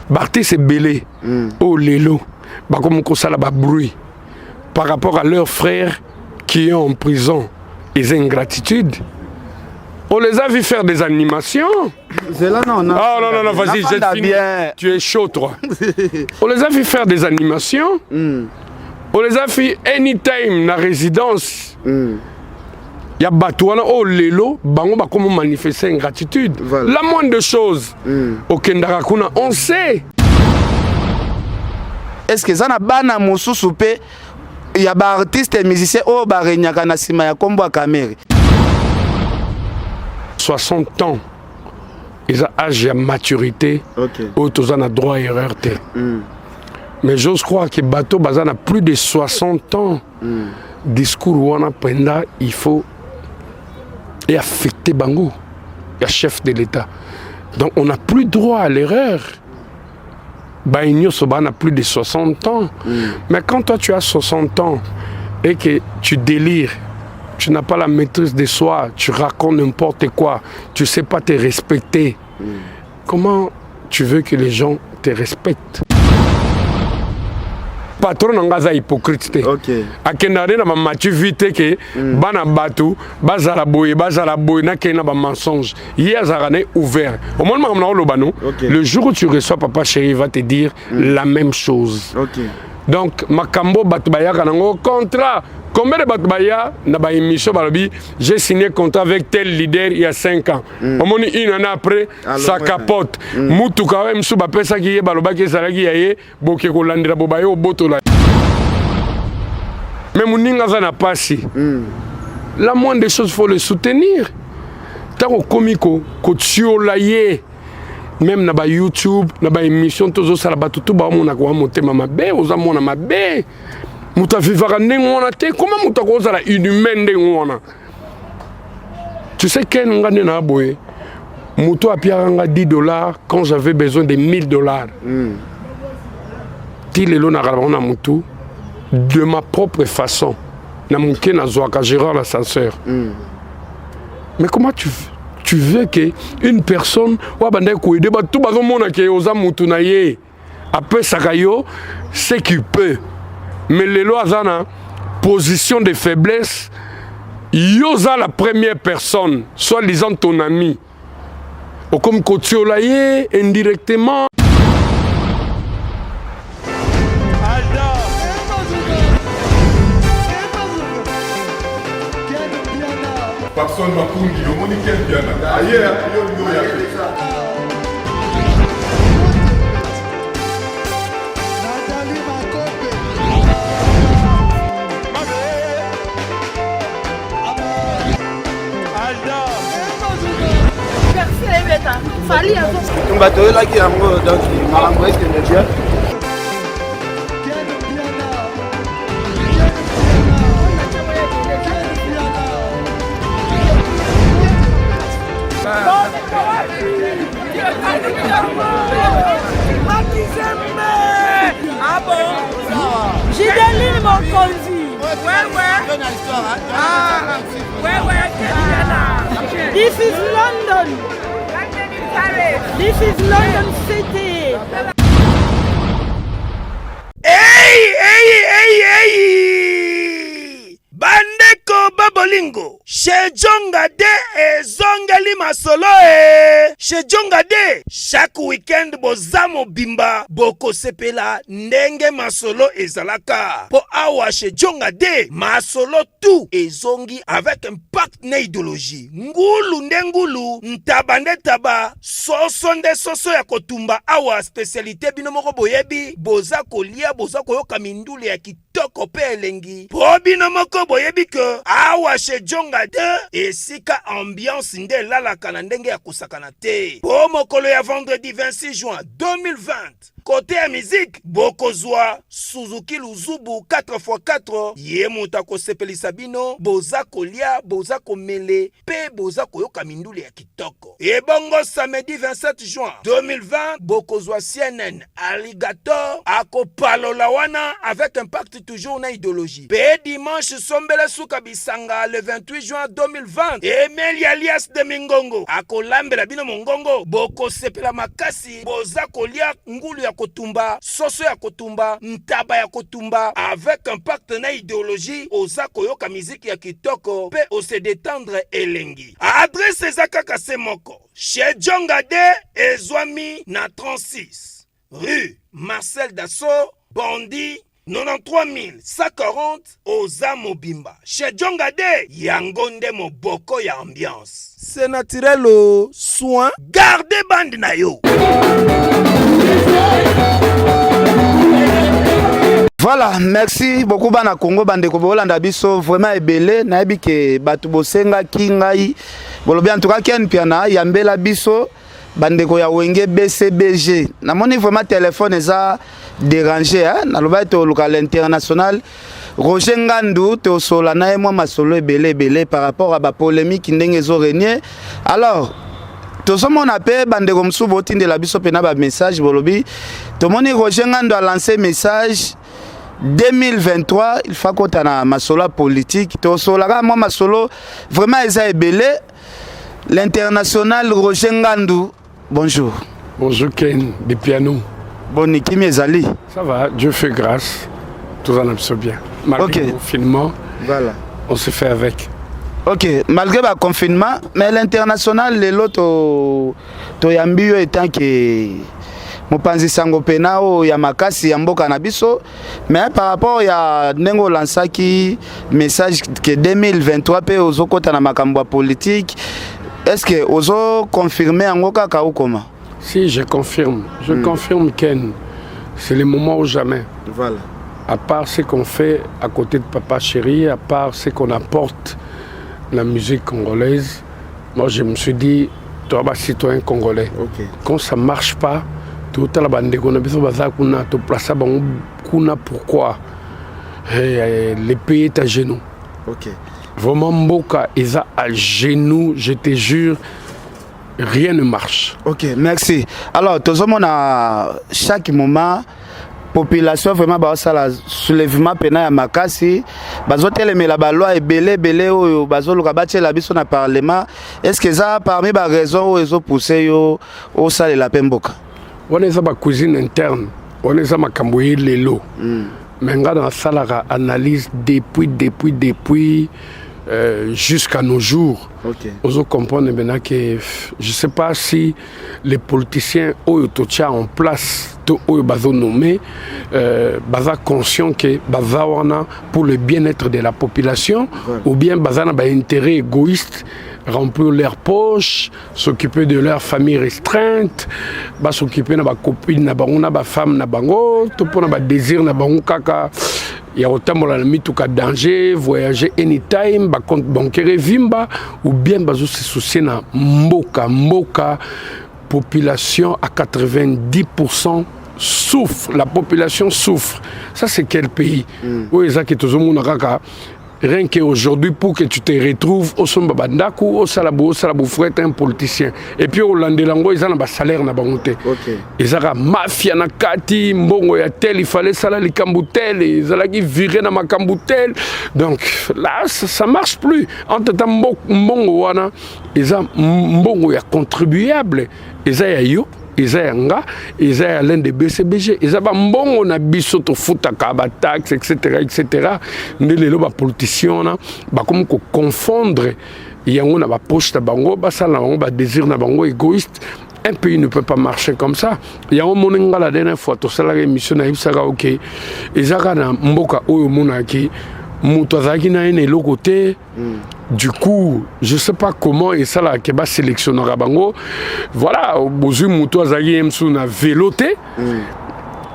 Barthes Belé, au Lelo, comme ça là bruit par rapport à leurs frères qui sont en prison, ils ont ingratitude. On les a vu faire des animations. Là, non, non, vas-y, j'ai fini. Tu es chaud, toi. On les a vu faire des animations. On les a fait anytime dans la résidence. Il y a Batouana, oh Lelo, Bango va comme manifester ingratitude. Voilà. La moindre chose, au Kendarakuna, on sait. Est-ce que ça n'a pas na musu soupe? Il y a des artistes et musiciens oh barenyaka na sima ya kombo a Kamere. 60 ans, ils ont âge et maturité, où tous ont droit à erreur. Mais j'ose croire que Bateau Bazan a plus de 60 ans. Discours où on a pendant, il faut affecter Bango, le chef de l'État. Donc on n'a plus droit à l'erreur. Baïnio Soba a plus de 60 ans. Mais quand toi tu as 60 ans et que tu délires, tu n'as pas la maîtrise de soi, tu racontes n'importe quoi, tu ne sais pas te respecter. Comment tu veux que les gens te respectent? Patron n'engaza hypocrite. A Kenare na matu vite que bana batu bazala boy na kena ba mensonge. Hier zarane ouvert. Au moment où on le jour où tu reçois papa chéri va te dire la même chose. Donc makambo batubaya kanango contrat. Combien de Batbaya n'a pas émission Balobi? J'ai signé contrat avec tel leader il y a 5 ans. Au moins une année après, ça capote. Moutou quand même sous Bapé ça qui est Baloba qui est salagi yaye, boké kolandra bobayo au botola. Mais mon ningaza n'a pas si. La moindre des choses, il faut le soutenir. Tant au comico, qu'au laye, même dans YouTube, dans émission, tous les salabats, tout le monde a monté ma bé, aux amons à ma bé. Mouta vivara n'engona te comment mouta koza la inhumaine n'engona. Tu sais qu'un ngane na boye mouto a piaranga $10 quand j'avais besoin de $1000. Ti lelo na galabona moutou de ma propre façon na mouké na zoaka Gérard l'ascenseur. Mais comment tu veux que une personne wa bande ko aider ba tout bazo mona ke oza moutou na ye après sakayo c'est qu'il peut. Mais les lois ont une position de faiblesse. Yosa la première personne, soit disant ton ami. Ou comme Kotiolaye, indirectement. Personne ne m'a dit, on dit quel bien. Ailleurs, il y a Fali à on va te là qui a donc il m'a envoyé cette énergie. Ah bon? J'ai des mon conduit. This is London. This is London City. Hey! Bandeko Babolingo. Chez Djonga de ezongeli masolo Chez Djonga de chaque week-end bozamo bimba boko sepela ndenge masolo ezalaka. Po awa chez Djonga de masolo tout ezongi avec un partenaire idéologie. Ngulu ndengulu ntabande taba soso nde soso ya kotumba awa spécialité binomoko boyebi boza kolia boza koyoka mindule ya kitoko pe elengi. Po binomoko boyebi ke awa chez Djonga de esika ambiance nde lalaka na ndenge ya kusakana te. Po mokolo ya vendredi 26 juin 2020 Côté à musique, bokozwa Suzuki Luzubu 4x4 ye muta ko sepelisa bino boza kolia boza komele pe boza koyoka minduli ya kitoko. Et bongo samedi 27 juin 2020 bokozwa CNN Alligator ako palola wana avec impact toujours na idéologie. Pe dimanche sombele suka bisanga le 28 juin 2020 Emeli alias de Mingongo ako lambela bino mongongo boko sepela makasi boza kolia ngulu ya kotumba soso ya kotumba ntaba ya kotumba avec un pacte na idéologie oza koyoka musique ya kitoko pe ose détendre elengi. Adresse ezaka kase moko chez Jongade ezwami na 36 rue Marcel Dassault Bondi 93 140 oza mobimba chez Jongade yangonde moboko ya ambiance. C'est naturel au soin. Gardez bande na yo. Voilà, merci beaucoup bana Congo bande ko bolanda biso vraiment ebele na yebi ke batu bosenga kingai bolobi en tout cas ken piana yambela biso bande ko ya wenge BCBG na moni vraiment téléphone eza dérangé hein na loba to local international Roger Ngandu te osola na ye moi masolo ebele par rapport à ba polémique ndenge zo renier. Alors Tosomon appelle bande comme sou botinde la biso pena ba message bolobi to moni Roger Ngandu a lancé message 2023 il faut qu'on ait un masolo politique to sola moi masolo vraiment eza ebele. L'international Roger Ngandu bonjour. Bonjour Ken des pianos. Bon Kimi Ezali. Ça va, Dieu fait grâce. Tout en absolu bien. Malgré le confinement, voilà. On se fait avec. Ok, malgré le confinement, mais l'international, l'autre, Toyambio étant que Mopanzi Sango Penao, Yamakasi, Yamboka Nabiso, mais par rapport à Nengo Lansaki, message que 2023, pe ozo kota na makambo politique, est-ce que ozo confirmer Angoka Kao comment? Si, je confirme. Je confirme, Ken. C'est le moment ou jamais. Voilà. À part ce qu'on fait à côté de Papa Chéri, à part ce qu'on apporte la musique congolaise, moi je me suis dit, toi, citoyen congolais, quand ça ne marche pas, tout à la bande, on a besoin de placer pourquoi les pays est à genoux. Vraiment, Mboka est à genoux, je te jure. Rien ne marche. Ok, merci. Alors, tout le monde à chaque moment, population vraiment basala soulèvement pena ya makasi, bazoteleme la loi ebele oyo bazoluka batie la biso na parlement. Est-ce que ça parmi ba raison oyo pousser yo au sale la pemboka? On est ba cuisine interne, on est ma kamboyi lelo. Mais nga dans salara analyse depuis jusqu'à nos jours. Vous comprenez maintenant que je ne sais pas si les politiciens ont en place nommé conscient que pour le bien-être de la population ou bien un intérêt égoïste remplir leurs poches, s'occuper de leur famille restreinte, s'occuper de leurs copines, de leurs femmes, de leurs désirs, il y a autant de danger, voyager anytime, compte bancaire vimba, ou bien se soucier de mboka, population à 90% souffre, la population souffre. Ça c'est quel pays? Oui, ça qui rien qu'aujourd'hui, pour que tu te retrouves au Sombabandaku, au Salabou, faut être un politicien. Et puis au Landelango, ils ont un salaire na bangote. Ils ont la mafia na kati, mbongo ya tel, il fallait ça li kamboutel, ils ont viré na makamboutel. Donc là, ça marche plus. Entre temps, mbongo wana, ils ont mbongo ya contribuable, ils ont yo. Ils ont l'un des BCBG, ils ont mbongo na biso to futa kaba taxe etc. Mais les politiciens comme confondre yango na ba poche ta bango ba sala ba désir na bango égoïste. Un pays ne peut pas marcher comme ça. Il y a un moment la dernière fois to sala émission na ibsaka OK. Ezaka na mboka oyo monaki muto azaki na ene lokote. Du coup, je ne sais pas comment et ça là qui va sélectionner Rabango. Voilà, Bozu Mouto Azagi Msou na véloté.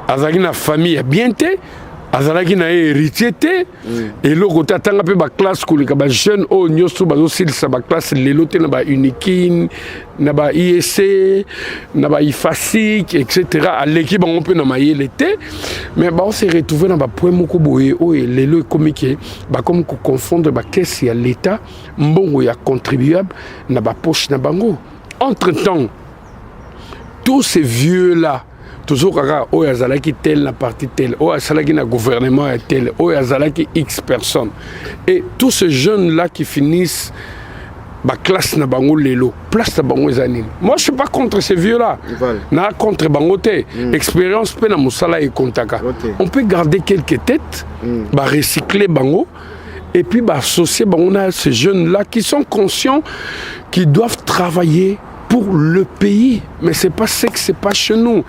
Azagi na famille a bien été. azalaki na héritier te eloko te atanga mpe baklasse koleka bajeune oyo nyonso bazosilisa baklasse lelo te na baunikin na baIEC na baIFASIC etc aleki bango mpe na mayele te mais baose retrouve na bapoint moko boye oyo lelo ekomi ke bakomi koconfondre bakese ya l'état mbongo ya contribuable na bapoche na bango. Entre temps tous ces vieux là toujours kaka oyo azalaki tel na parti tel oyo azalaki na gouvernement ya tel oyo azalaki X personnes et tous ces jeunes là qui finissent ba classe na bango lelo place na bango ezanini. Moi je suis pas contre ces vieux là na contre bango te expérience pe na musala e kontaka on peut garder quelques têtes ba recycler bango et puis ba associer bango na ces jeunes là qui sont conscients qu'ils doivent travailler pour le pays, mais c'est pas ce que c'est pas chez nous.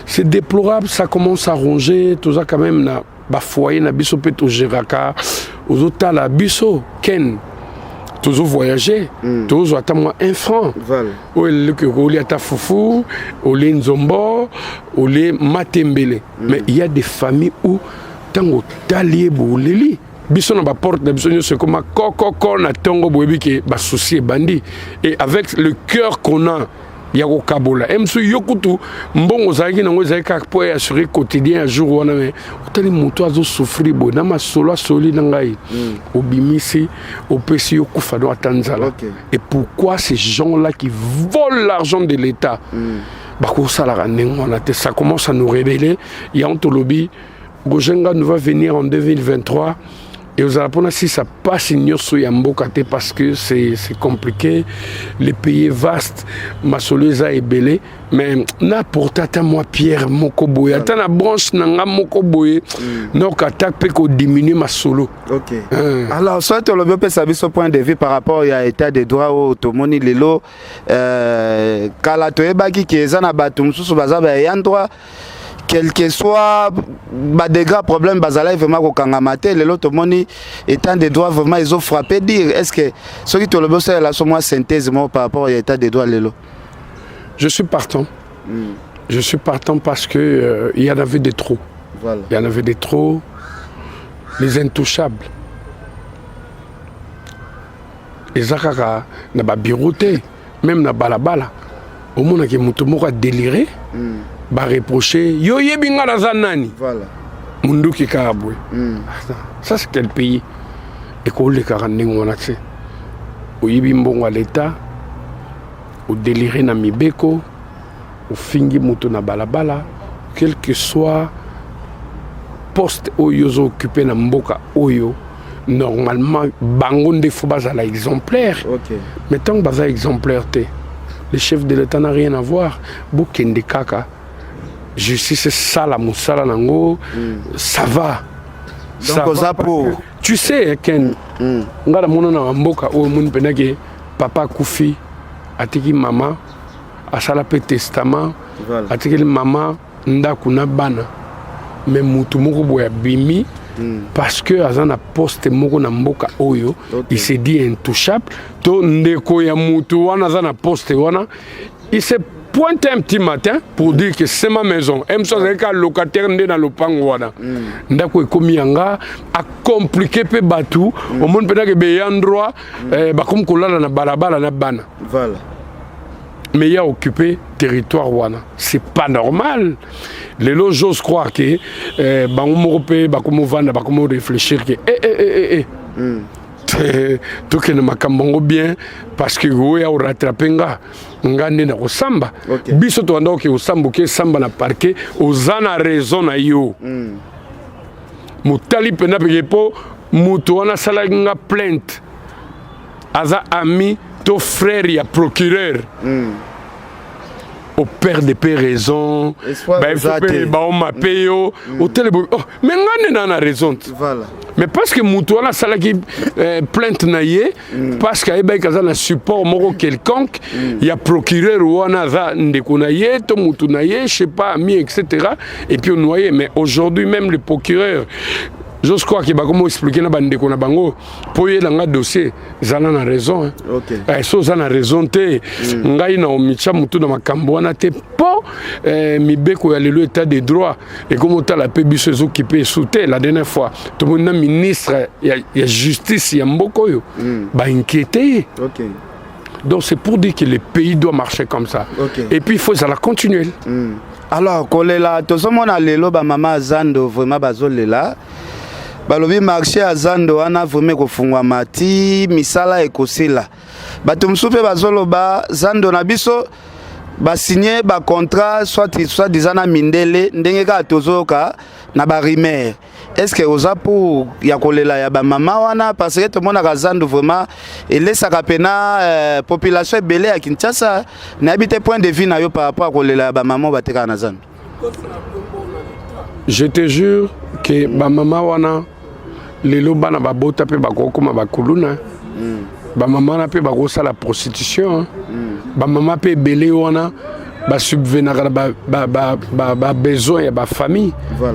C'est déplorable, ça commence à ronger, tout ça quand même na ba foyer na biso pe to geraka, aux autres la biso ken toujours voyager, toujours attendre un franc. Voilà. Ou le que oli ata foufou, oli nzombo, oli matembele. Mais il y a des familles où tango talié boleli biso na ba porte na biso c'est comme koko na tongo boyebi ke ba souci bandi et avec le cœur qu'on a ya ko kabola emsu yokutu mbongo zaki nango zaka po assurer quotidien un jour wana mais otali moto azo souffrir bo na masolo soli na ngai obimisi opesi yokufa do atanzala. Et pourquoi ces gens là qui volent l'argent de l'État ça commence à nous révéler. Il y a Antolobi Gojenga nous va venir en 2023 et aux Arapona si ça passe parce que c'est compliqué, les pays vastes, Masoleza est belé, mais n'importe à moi Pierre Mokoboye, à la branche nanga Mokoboye, donc attaque peut qu'on diminue ma solo. Ok. Alors soit on le peut savoir son point de vue par rapport à l'état des droits au Tomoni Lelo, Kalatoeba qui est un abatum sous bazaba et un droit. Quel que soit des grands problèmes, Bazala vraiment au Kangamate, les autres moni étant des droits vraiment ils ont frappé dire est-ce que ceux qui te le bossent là sont moins synthèse par rapport à l'état des droits Lelo. Je suis partant. Je suis partant parce que il y en avait des trop. Voilà. Il y en avait des trop. Les intouchables. Les akaka na ba biroté, même na balabala. Au monde qui mutumo a déliré. Ba reprocher yo yebinga na zanani voilà munduki kabwe ça c'est quel pays et ko le 40 ngona tse o yibi mbongo à l'état o déliré na mibeko o fingi mutu na balabala quel que soit poste oyo zo occupé na mboka oyo normalement bango ndefo bazala exemplaire mais tant que baza exemplaire te le chef de l'état n'a rien à voir bokende kaka justice ça la moussala nango ça va ça va pour tu sais Ken ngala mono na mboka o mun penake papa kufi atiki mama asala pe testament atiki mama ndaku na bana mais mutu moko boya bimi parce que azana poste moko na mboka oyo il s'est dit intouchable to ndeko ya mutu wana azana poste wana il s'est pointe un petit matin pour dire que c'est ma maison. Même si c'est un locataire dans le pangouana. Ndako ekomi yanga a compliqué pe batu. Au monde peut-être que beyan droit ba comme kolala na balabala na bana. Voilà. Mais il y a occupé territoire wana. C'est pas normal. Les lots j'ose croire que ba umorope ba comme vendre ba comme réfléchir que tout que ne makambongo bien parce que go ya rattraper nga ngande na kosamba biso to anda ke osambo ke samba na parquet ozana raison na yo mutali pena pepo muto wana sala nga plainte aza ami to frère ya procureur au père de paix raison bah il faut payer bah on m'a payé au télé mais ngane na raison voilà mais parce que muto wana sala ki plainte na ye parce que eba kaza na support moko quelconque il y a procureur wana za ndeko na ye to mutu na ye je sais pas ami etc et puis on noyé mais aujourd'hui même le procureur J'ose croire qu'il va comment expliquer na bande qu'on a bango pour y aller dossier zala na raison hein. So zala raison te ngai na omicha mutu na makambo na te po mibeko ya le état de droit et comment ta la pebiso occupé souté la dernière fois tout le monde ministre ya justice ya mboko yo ba inquiéter. Donc c'est pour dire que le pays doit marcher comme ça. Et puis il faut ça la continuer. Alors kolela to somona lelo ba mama Zando vraiment bazolela balobi marché à Zando ana vraiment kofungwa mati misala ekosila bato msupe bazoloba Zando na biso ba signer ba contrat soit disant mindele ndenge ka tozoka na ba rimer. Est-ce que oza pour ya kolela ya ba mama wana parce que tout le monde a Zando vraiment et laisse à pena population belé à Kinshasa na habite point de vue na yo par rapport à kolela ya ba mama bateka na Zando. Je te jure que ba mama wana lelo bana babota pe bakokoma bakuluna ba mama na pe bakosa la prostitution ba mama pe belé wana ba subvenir ba besoin ya ba famille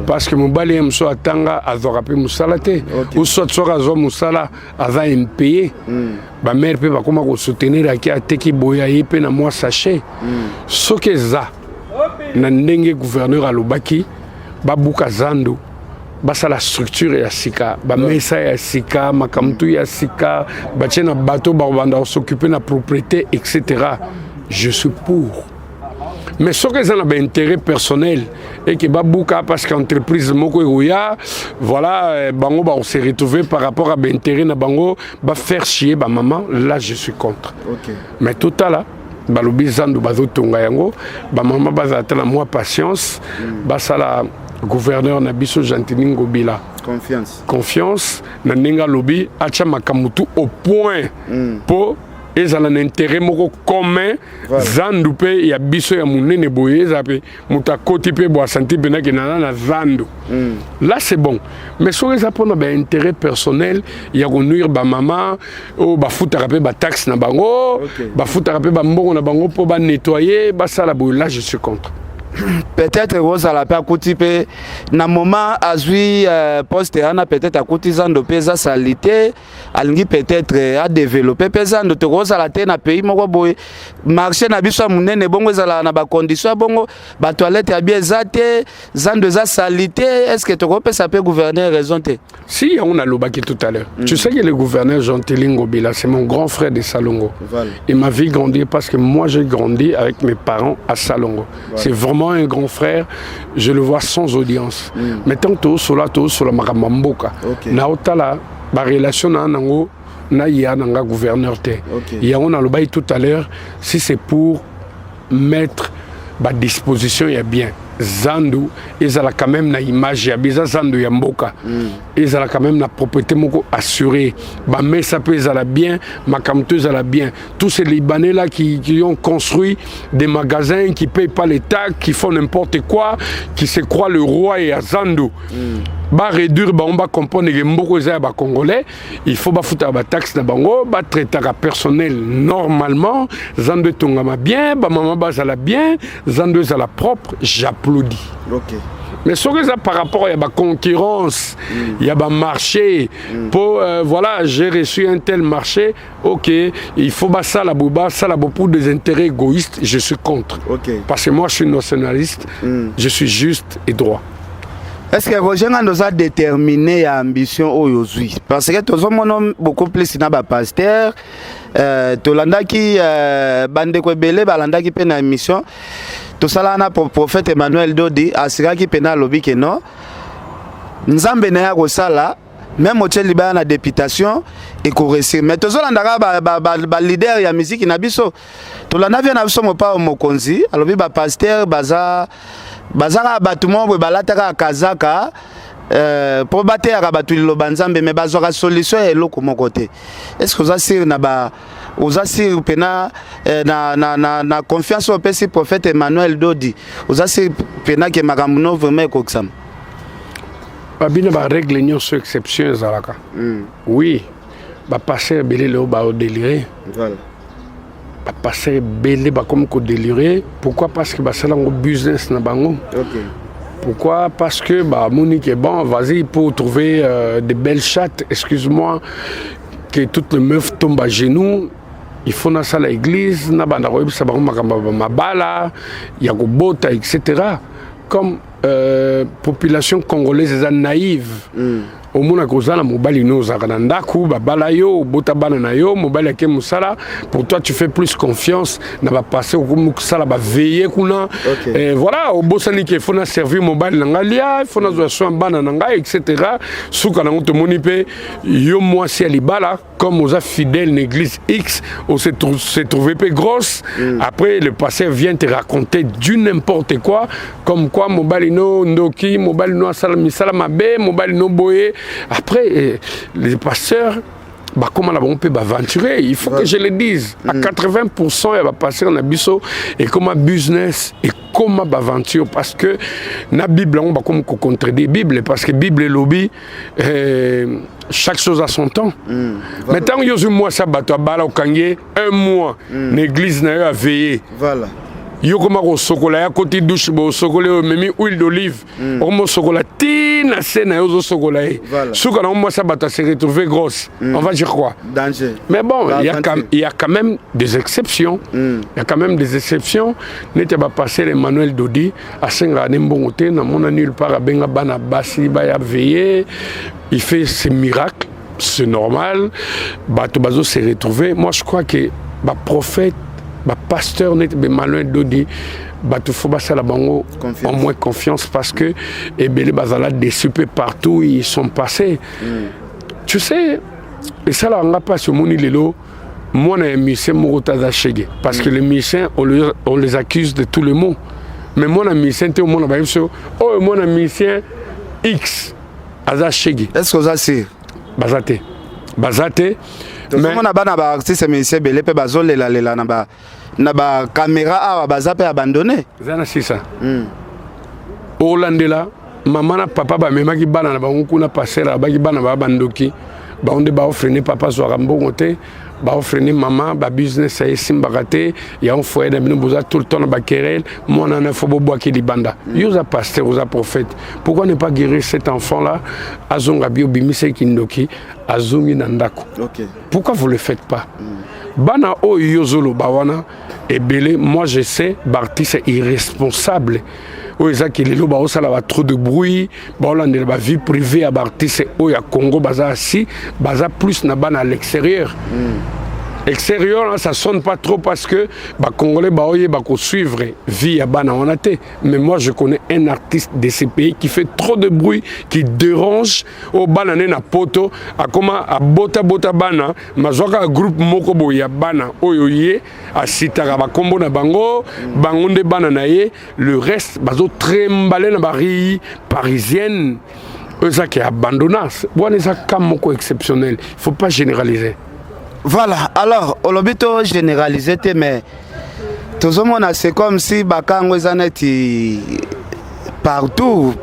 parce que mobali mso atanga azora pe musala te ou soit sora zo musala ava impayé ba mère pe bakoma ko soutenir aki ateki boya yepe na moi sachet sokeza na ndenge gouverneur alobaki babuka Zando basa la structure ya sika ba mesa ya sika makamtu ya sika ba tchena bateau ba banda s'occuper na propriété etc. Je suis pour. Mais ce que ça a un intérêt personnel et que babuka parce qu'entreprise moko ya voilà bango ba on s'est retrouvé par rapport à l'intérêt na bango ba faire chier ba maman, là je suis contre. Mais tout à l'heure balobi Zando bazotonga yango ba maman bazatala moi patience basala gouverneur Nabiso Gentili Ngobila confiance na ninga lobby acha makamutu au point pour ils ont un intérêt commun Zando pe ya biso ya munene boye zape muta koti pe bo santi bena ke na Zando là c'est bon mais so ça pour un intérêt personnel ya nuire ba maman o ba futara pe ba taxe na bango ba futara pe ba mbongo na bango pour ba nettoyer ba sala boye là je suis contre. Peut-être Rosa la pa kuti pe na moment azui poste ana peut-être a kuti Zando pesa salité alingi peut-être a développer pesa Zando to Rosa la te na pays moko boy marché na biso munene bongo zala na ba condition bongo ba toilette ya bien zate Zando za salité est-ce que to ko pesa pe gouverneur raison te si on a lobaki tout à l'heure tu sais que le gouverneur Gentili Ngobila c'est mon grand frère de Salongo il m'a vu grandir parce que moi j'ai grandi avec mes parents à Salongo c'est vraiment un grand frère, je le vois sans audience. Mais tant que sur la maramamboka, na otala, la relation na nango na ya nanga gouverneur te. Il y a on a le bail tout à l'heure, si c'est pour mettre à disposition il y a bien. Zando, ils ont quand même une image, ils ont Zando Yamboka, ils ont quand même la propriété assurée. Mais ça peut aller bien, ma camteuse aller bien. Tous ces Libanais là qui ont construit des magasins, qui ne payent pas les taxes, qui font n'importe quoi, qui se croient le roi et à Zando. Ba réduire, on va comprendre que beaucoup de Congolais, il faut pas foutre la taxe na bango, ba traiter la personnel normalement, Zando tongama bien, ba maman bazala bien, Zando zala propre, j'applaudis. Mais ce que ça par rapport à la concurrence, il y a un marché, pour voilà, j'ai reçu un tel marché, ok, il faut pas ça la bouba, ça la pour des intérêts égoïstes, je suis contre. Parce que moi je suis nationaliste, je suis juste et droit. Est-ce que Roger nous a déterminé à ambition aujourd'hui? Parce que tous sommes beaucoup plus na ba pasteur, tolanda ki bande ko belé balanda ki pe na émission. Tout ça là na prophète Emmanuel Dodi asira ki pe na lobby ke non. Nzambe na ya ko sala même au liba na députation et ko réussir. Mais tous olanda ba leader ya musique na biso. Tolanda vient na biso mo pa mokonzi, alobi ba pasteur baza bazaka batumo bo balataka kazaka pour battre à batu lobanzambe mais bazaka solution et loko mon côté. Est-ce que vous assure na ba vous assure pena na confiance au PC prophète Emmanuel Dodi. Vous assure pena que makamno vraiment koksam. Babina ba règle n'y sur exception zalaka. Oui, ba passer belé le ba déliré. Voilà. Passer belé ba comme ko délirer pourquoi parce que ba sala ngo business na bango Pourquoi? Parce que Monique est bon, vas-y, pour trouver des belles chattes, excuse-moi, que toutes les meufs tombent à genoux. Il faut dans ça l'église, il y a Gobota, etc. Comme population congolaise est naïve. Au monde kozala mobali no zakanandaku babala yo bota bana na yo mobali ke musala pour toi tu fais plus confiance na ba passer au musala ba veiller kuna et voilà au bosani ke faut na servir mobali na ngalia faut na zo so bana na ngai etc. Souka na ngoto monipe yo moi si alibala comme aux fidèles l'église X on s'est trouvé peu grosse après le pasteur vient te raconter du n'importe quoi comme quoi mobali no ndoki mobali no sala misala mabe mobali no boye. Après, les pasteurs, comment on peut aventurer? Il faut que je le dise. À 80%, il va passer en abysso et comme business et comme aventure. Parce que la Bible, on va comme contredire la Bible. Parce que la Bible est lobby. Chaque chose a son temps. Maintenant, il y a un mois, ça va un mois, l'église n'a veillé. Voilà. Yo comme au sokola ya côté douche bo sokola memi huile d'olive on sokola tina sena yo sokola souka na moi ça va se retrouver grosse on va dire quoi danger mais bon il y a quand même des exceptions il y a quand même des exceptions n'était pas passer Emmanuel Dodi à Senga Nembongote na mon nulle part benga bana basi ba ya veiller il fait ses miracles c'est normal bato bazo se retrouver moi je crois que prophète pasteur net Emmanuel Dodi il faut passer la bango en moins confiance parce que et les bazala des super partout ils sont passés tu sais et ça là on n'a pas sur mon îlot moi on a un musicien Morotaza Chege parce que les musiciens on les accuse de tous les mots mais moi on a un musicien au monde oh moi on a un musicien X Aza Chege est-ce que ça c'est Bazate mais on a bana ba artiste musicien belé pe bazolela lela na ba caméra a baza pe abandonné zana sisa Olandela maman na papa ba memaki bana na bango kuna passer ba ki bana ba bandoki ba onde ba offrene papa zo rambongote ba offrene maman ba business ay simbakate ya on foyer d'abino boza tout le temps ba querelle mon en faut bobo ki libanda yoza pasteur yoza prophète pourquoi ne pas guérir cet enfant là azonga bio bimise kindoki azongi nandako pourquoi vous le faites pas bana o yozolo bawana et belé moi je sais Barti c'est irresponsable qui les loba ça va trop de bruit on a vie privée à Barti c'est au ya Congo baza si baza plus na bana à l'extérieur extérieur là, ça sonne pas trop parce que Congolais suivre vie à bana on a été mais moi je connais un artiste de ces pays qui fait trop de bruit qui dérange au banané na poto à comment à bota bana mazoka groupe moko boya bana oyoye à sitara ba kombo na bango bangonde bana na ye le reste bazo trembalé na bari parisienne eux ça qui abandonné bon ça comme moko exceptionnel il faut pas généraliser. Voilà, alors, on l'a plutôt généralisé, mais tout le monde c'est comme si Bakango Zaneti partout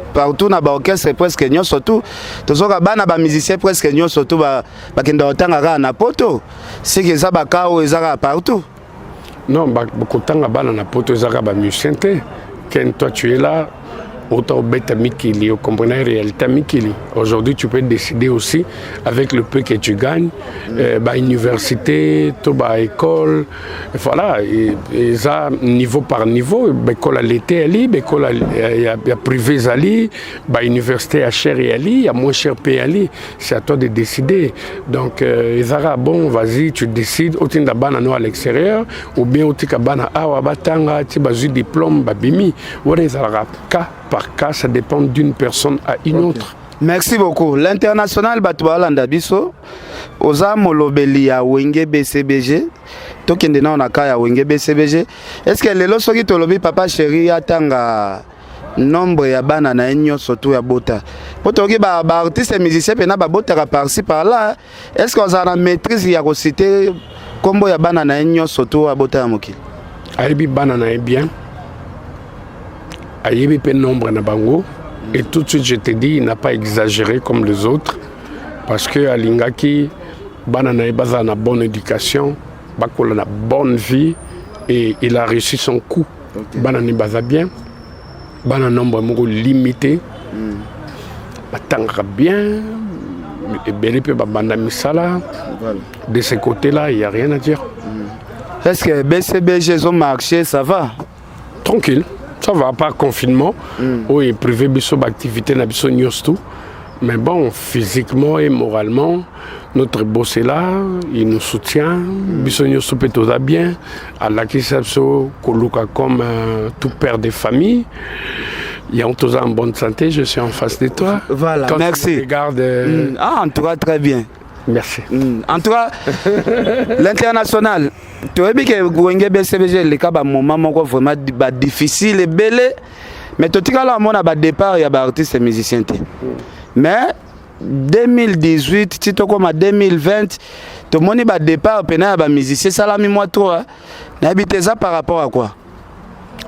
na ba orchestre presque nyo surtout tout ça ba musicien presque nyo surtout ba kenda otanga na poto c'est que ça bakao ezaka partout non ba kotanga bana na poto ezaka ba musicien te quand toi tu es là autant bête Mikili, au comprenez réalité Mikili. Aujourd'hui, tu peux décider aussi avec le peu que tu gagnes, université, école, voilà, et ça niveau par niveau, école à l'été ali, école à privé ali, université à cher et ali, à moins cher payé ali, c'est à toi de décider. Donc Ezara bon, vas-y, tu décides, au tin d'abana à l'extérieur, ou bien au tikabana awa batanga, tu bazu diplôme babimi, ou Ezara par cas, ça dépend d'une personne à une autre. Merci beaucoup. L'international Batoualanda Biso, Oza Molobeli ya Wenge BCBG, Tokende na onaka ya Wenge BCBG. Est-ce que lelo soki tolobi papa chéri atanga nombre ya bana na enyo surtout ya bota. Potoki ba artiste musicien pena ba bota par-ci par-là. Est-ce qu'on a la maîtrise ya ko citer combo ya bana na enyo surtout ya bota ya moki? Aibi bana na bien. Ayebi pe nombre na bango et tout de suite je te dis il n'a pas exagéré comme les autres parce que alingaki banana baza na bonne éducation bakola na bonne vie et il a réussi son coup banana baza bien bana nombre moko limité batangaka bien ebele pe babanda misala. De ce côté-là, il n'y a rien à dire. Est-ce que BCBG ont marché, ça va? Tranquille, ça va, pas confinement. Oui, privé biso activité na biso tout. Mais bon, physiquement et moralement, notre boss est là, il nous soutient. Biso tout peut tout bien. Allah qui s'abso koluka comme tout père de famille. Il y a tous en bonne santé, je suis en face de toi. Voilà, quand merci. Regarde, en tout cas, très bien. Merci. En tout cas, l'international, tu as vu que Gouenge BCBG, le cas, moment vraiment difficile et belé. Mais tout le monde a départ, il y a des artistes et musiciens. Mais 2018, si tu comme 2020, tout le monde a départ, il y a des musiciens, ça l'a mis moi trop. N'habitez ça par rapport à quoi?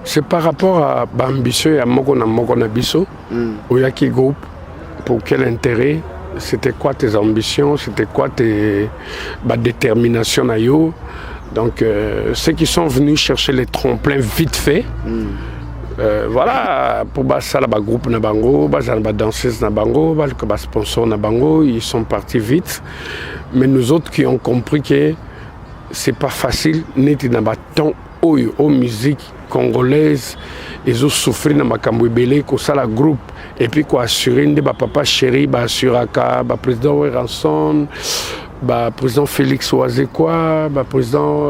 C'est par rapport à l'ambition et à Mokona Biso, au Yaki Group, pour quel intérêt, c'était quoi tes ambitions, c'était quoi tes déterminations. Donc ceux qui sont venus chercher les tremplins vite fait, voilà, pour ça le groupe Nabango, la danseuse Nabango, le sponsor Nabango, ils sont partis vite. Mais nous autres qui ont compris que c'est pas facile, n'était dans temps aux musiques congolaises, ils ont souffert dans makambo belé ko ça la groupe et puis quoi assurer de papa chéri ba assuraka ba président Ranson ba président Félix Oazekwa ba président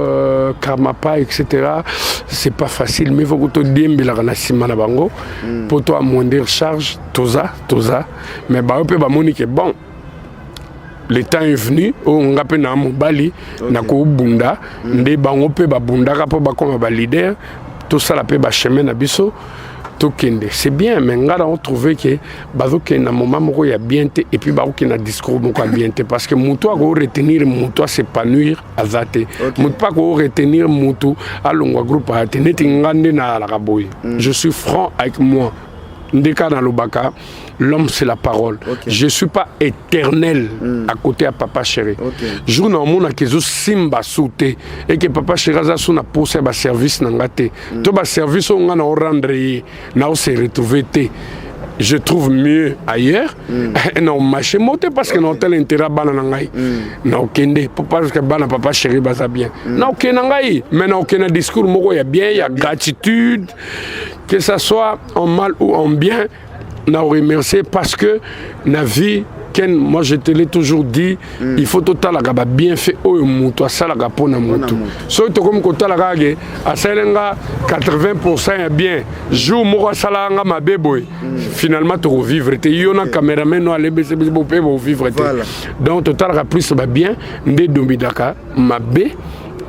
Karmapa etc. C'est pas facile mais faut que tu diembela na sima na bango pour toi moindre charge toza mais ba peut ba monique bon. Le temps est venu, on a na mobali na ko bunda nde bango pe ba bunda ka po ba comme ba leader tout ça la pe ba chemin na biso to kende c'est bien mais ngala on trouvé que bazo ke na moment moko ya bien te et puis ba ko na discours moko bien te parce que muto a ko retenir muto s'épanouir azate muto pas ko retenir muto alongwa groupe a teneti ngande na la kaboy je suis franc avec moi ndeka dans le baka. L'homme, c'est la parole. Je ne suis pas éternel à côté à Papa Chéri. Je ne suis pas simba sauté et que Papa Chéri a posé un service. Tout le service, on a rendu, on s'est retrouvé. Je trouve mieux ailleurs. Non, marché monté parce que non tel intérêt bananangai. Non, kende parce que Papa Chéri va bien. Non, kenangai. Mais non, ken discours moko ya bien, il y a gratitude, que ça soit en mal ou en bien. N'a remercié parce que la vie, moi je te l'ai toujours dit, il faut total la bien fait au muto, ça la gapona muto. Soit comme kota la gage, à Selenga 80% est bien. Jour moi ça la nga ma beboy. Finalement tu revivre. Tu y en a caméraman no aller bese pour vivre. Donc total la plus va bien. Ndé domidaka ma bé.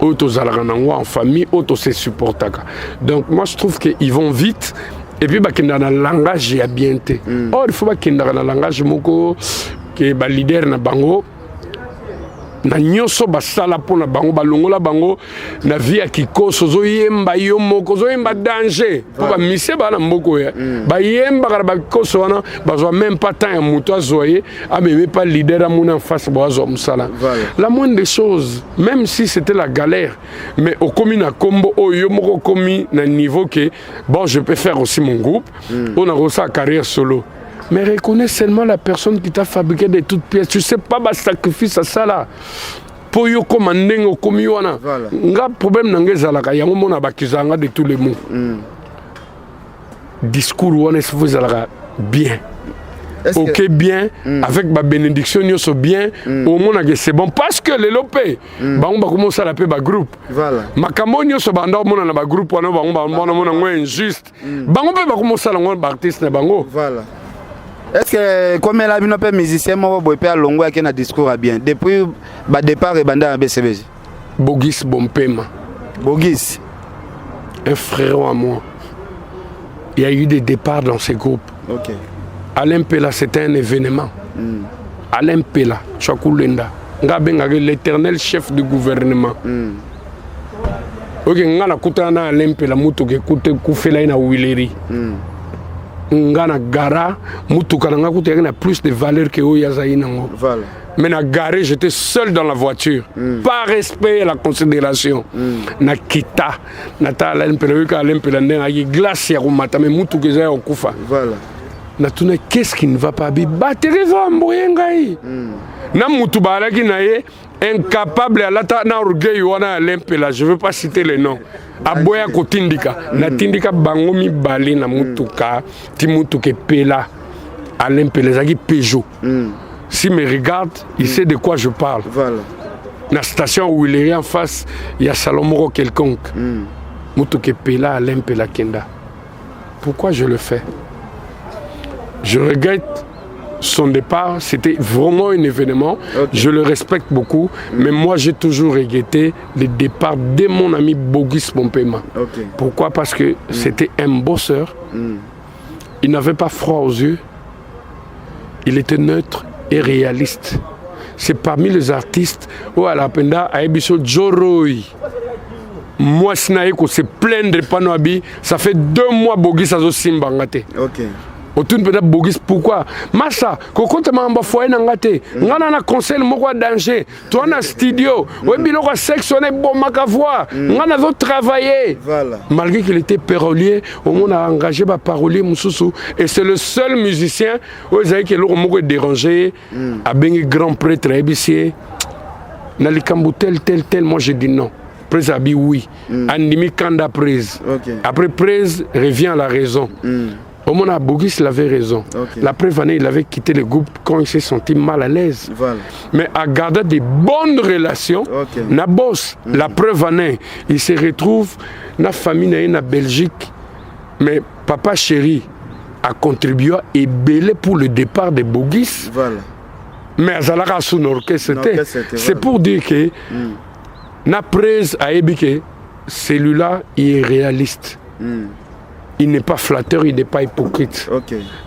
Autos alaranangwa en famille, autos se supportaka. Donc moi je trouve qu'ils vont vite. Et puis, il y a un langage qui est bien. Or, il faut qu'il y ait un langage qui est leader na bango. Na nyoso basala po na bango balongola bango na via kikoso zo yemba yo moko zo yemba danger po ba mise bana mboko ya ba yemba kala ba kikoso wana bazwa même pas temps ya muto azoye a même pas leader amuna en face boazo musala. La moindre des choses, même si c'était la galère, mais au commis na combo o yo moko commis na niveau que bon je peux faire aussi mon groupe, on a reçu sa carrière solo. Mais reconnais seulement la personne qui t'a fabriqué de toutes pièces. Tu ne sais pas le sacrifice à ça là. Pour yo commander au commiwana. Nga problème n'engage zalaka yango mona bakizanga de tous les mots. Discours wana vous zalaka bien. Ok bien avec ma bénédiction nyoso bien au monde que c'est bon parce que les lopé bango ba commencer à l'appeler ba groupe voilà makambo nyoso banda mona na ba groupe wana bango ba mona ngwe injuste bango pe ba commencer à ngwa ba artiste na bango voilà. Est-ce que comme la bino pe musicien mo boy pe alongo yake na discours a bien depuis ba départ et banda BCBG Bogis Bompema Bogis un frère à moi il y a eu des départs dans ces groupes. OK. Alain Pela c'était un événement. Alain Pela Chakulenda ngabenga l'éternel chef du gouvernement. OK ngana kutana Alain Pela muto ke kufela ina wileri. Ngana gara mutuka nga kutu na plus de valeur que oya zaina ngo. Voilà. Mais na garé, j'étais seul dans la voiture. Par respect et la considération. Na kita, na ta l'empelewika l'empelande na glace ya rumata mais mutu keza en kufa. Voilà. Na tuna qu'est-ce qui ne va pas bi batterie va mboyengai. Na mutu balaki na ye incapable à la na orgueil wana l'empela, je veux pas citer les noms. Aboya ko tindika, na tindika bango mi bali na mutuka, ti mutuke pela à l'empela zaki Peugeot. S'il me regarde, il sait de quoi je parle. Voilà. La station où il est en face, il y a Salomoro quelconque. Mutuke pela l'empela kenda. Pourquoi je le fais? Je regrette son départ, c'était vraiment un événement. Je le respecte beaucoup, mais moi j'ai toujours regretté le départ de mon ami Bogis Pompema. Pourquoi? Parce que c'était un bosseur. Il n'avait pas froid aux yeux. Il était neutre et réaliste. C'est parmi les artistes où à la penda a ébisso Joroi. Moi, Sinaïko se plaindre Panoabi, ça fait 2 mois Bogis a zo simbangate. Autour de Bogis, pourquoi? Massa, quand tu m'as foyer n'angate, n'ana na conseil moko danger, toi na studio, ouais biloko sectionné bon ma voix, n'ana zo travailler. Malgré qu'il était parolier, au monde a engagé ba parolier Moussoussou et c'est le seul musicien où ils avaient que l'on moko dérangé, a bengi grand prêtre ébicier, na likambu tel, moi j'ai dit non. Presse a dit oui, Andimi Kanda prise. Après prise revient à la raison. Au moment où Bogis il avait raison. La preuve année, il avait quitté le groupe quand il s'est senti mal à l'aise. Mais à garder des bonnes relations, na boss, la preuve année, il se retrouve dans la famille na Belgique. Mais papa chéri a contribué et belé pour le départ de Bogis. Mais à Zalara son orchestre, c'est pour dire que na presse a ébiqué, celui-là il est réaliste. Il n'est pas flatteur, il n'est pas hypocrite.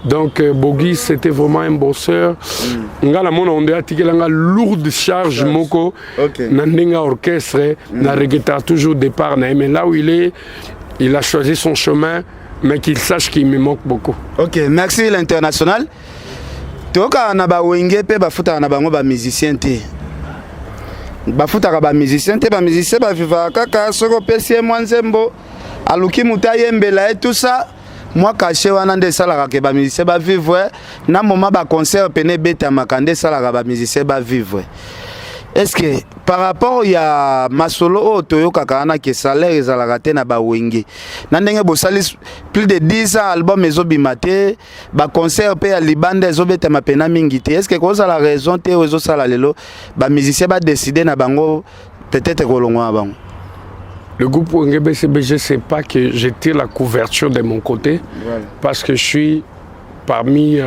Donc Bogis c'était vraiment un bosseur. Ngala mona onde atikela nga lourde charge moko. Na ndenga orchestre, na regretta toujours départ na mais là où il a choisi son chemin, mais qu'il sache qu'il me manque beaucoup. Merci l'international. Toka na ba wenge pe ba futa na bango ba musicien te. Ba futa ka ba musicien te ba musicien ba viva kaka soko pesie mwanzembo. Aluki mutayembela et tout ça, moi caché wana nde salaka ke ba musicien ba vivre na moment ba concert pene beta makande salaka ba musicien ba vivre. Est-ce que par rapport ya masolo o toyoka kana ke salaire ezalaka te na ba wenge na ndenge bo salis plus de 10 ans album ezobimate ba concert pe ya libanda ezobeta mapena mingi te. Est-ce que koza la raison te ozo sala lelo ba musicien ba décider na bango peut-être kolongwa bango? Le groupe WengeBCB, je ne sais pas que je tire la couverture de mon côté, parce que je suis parmi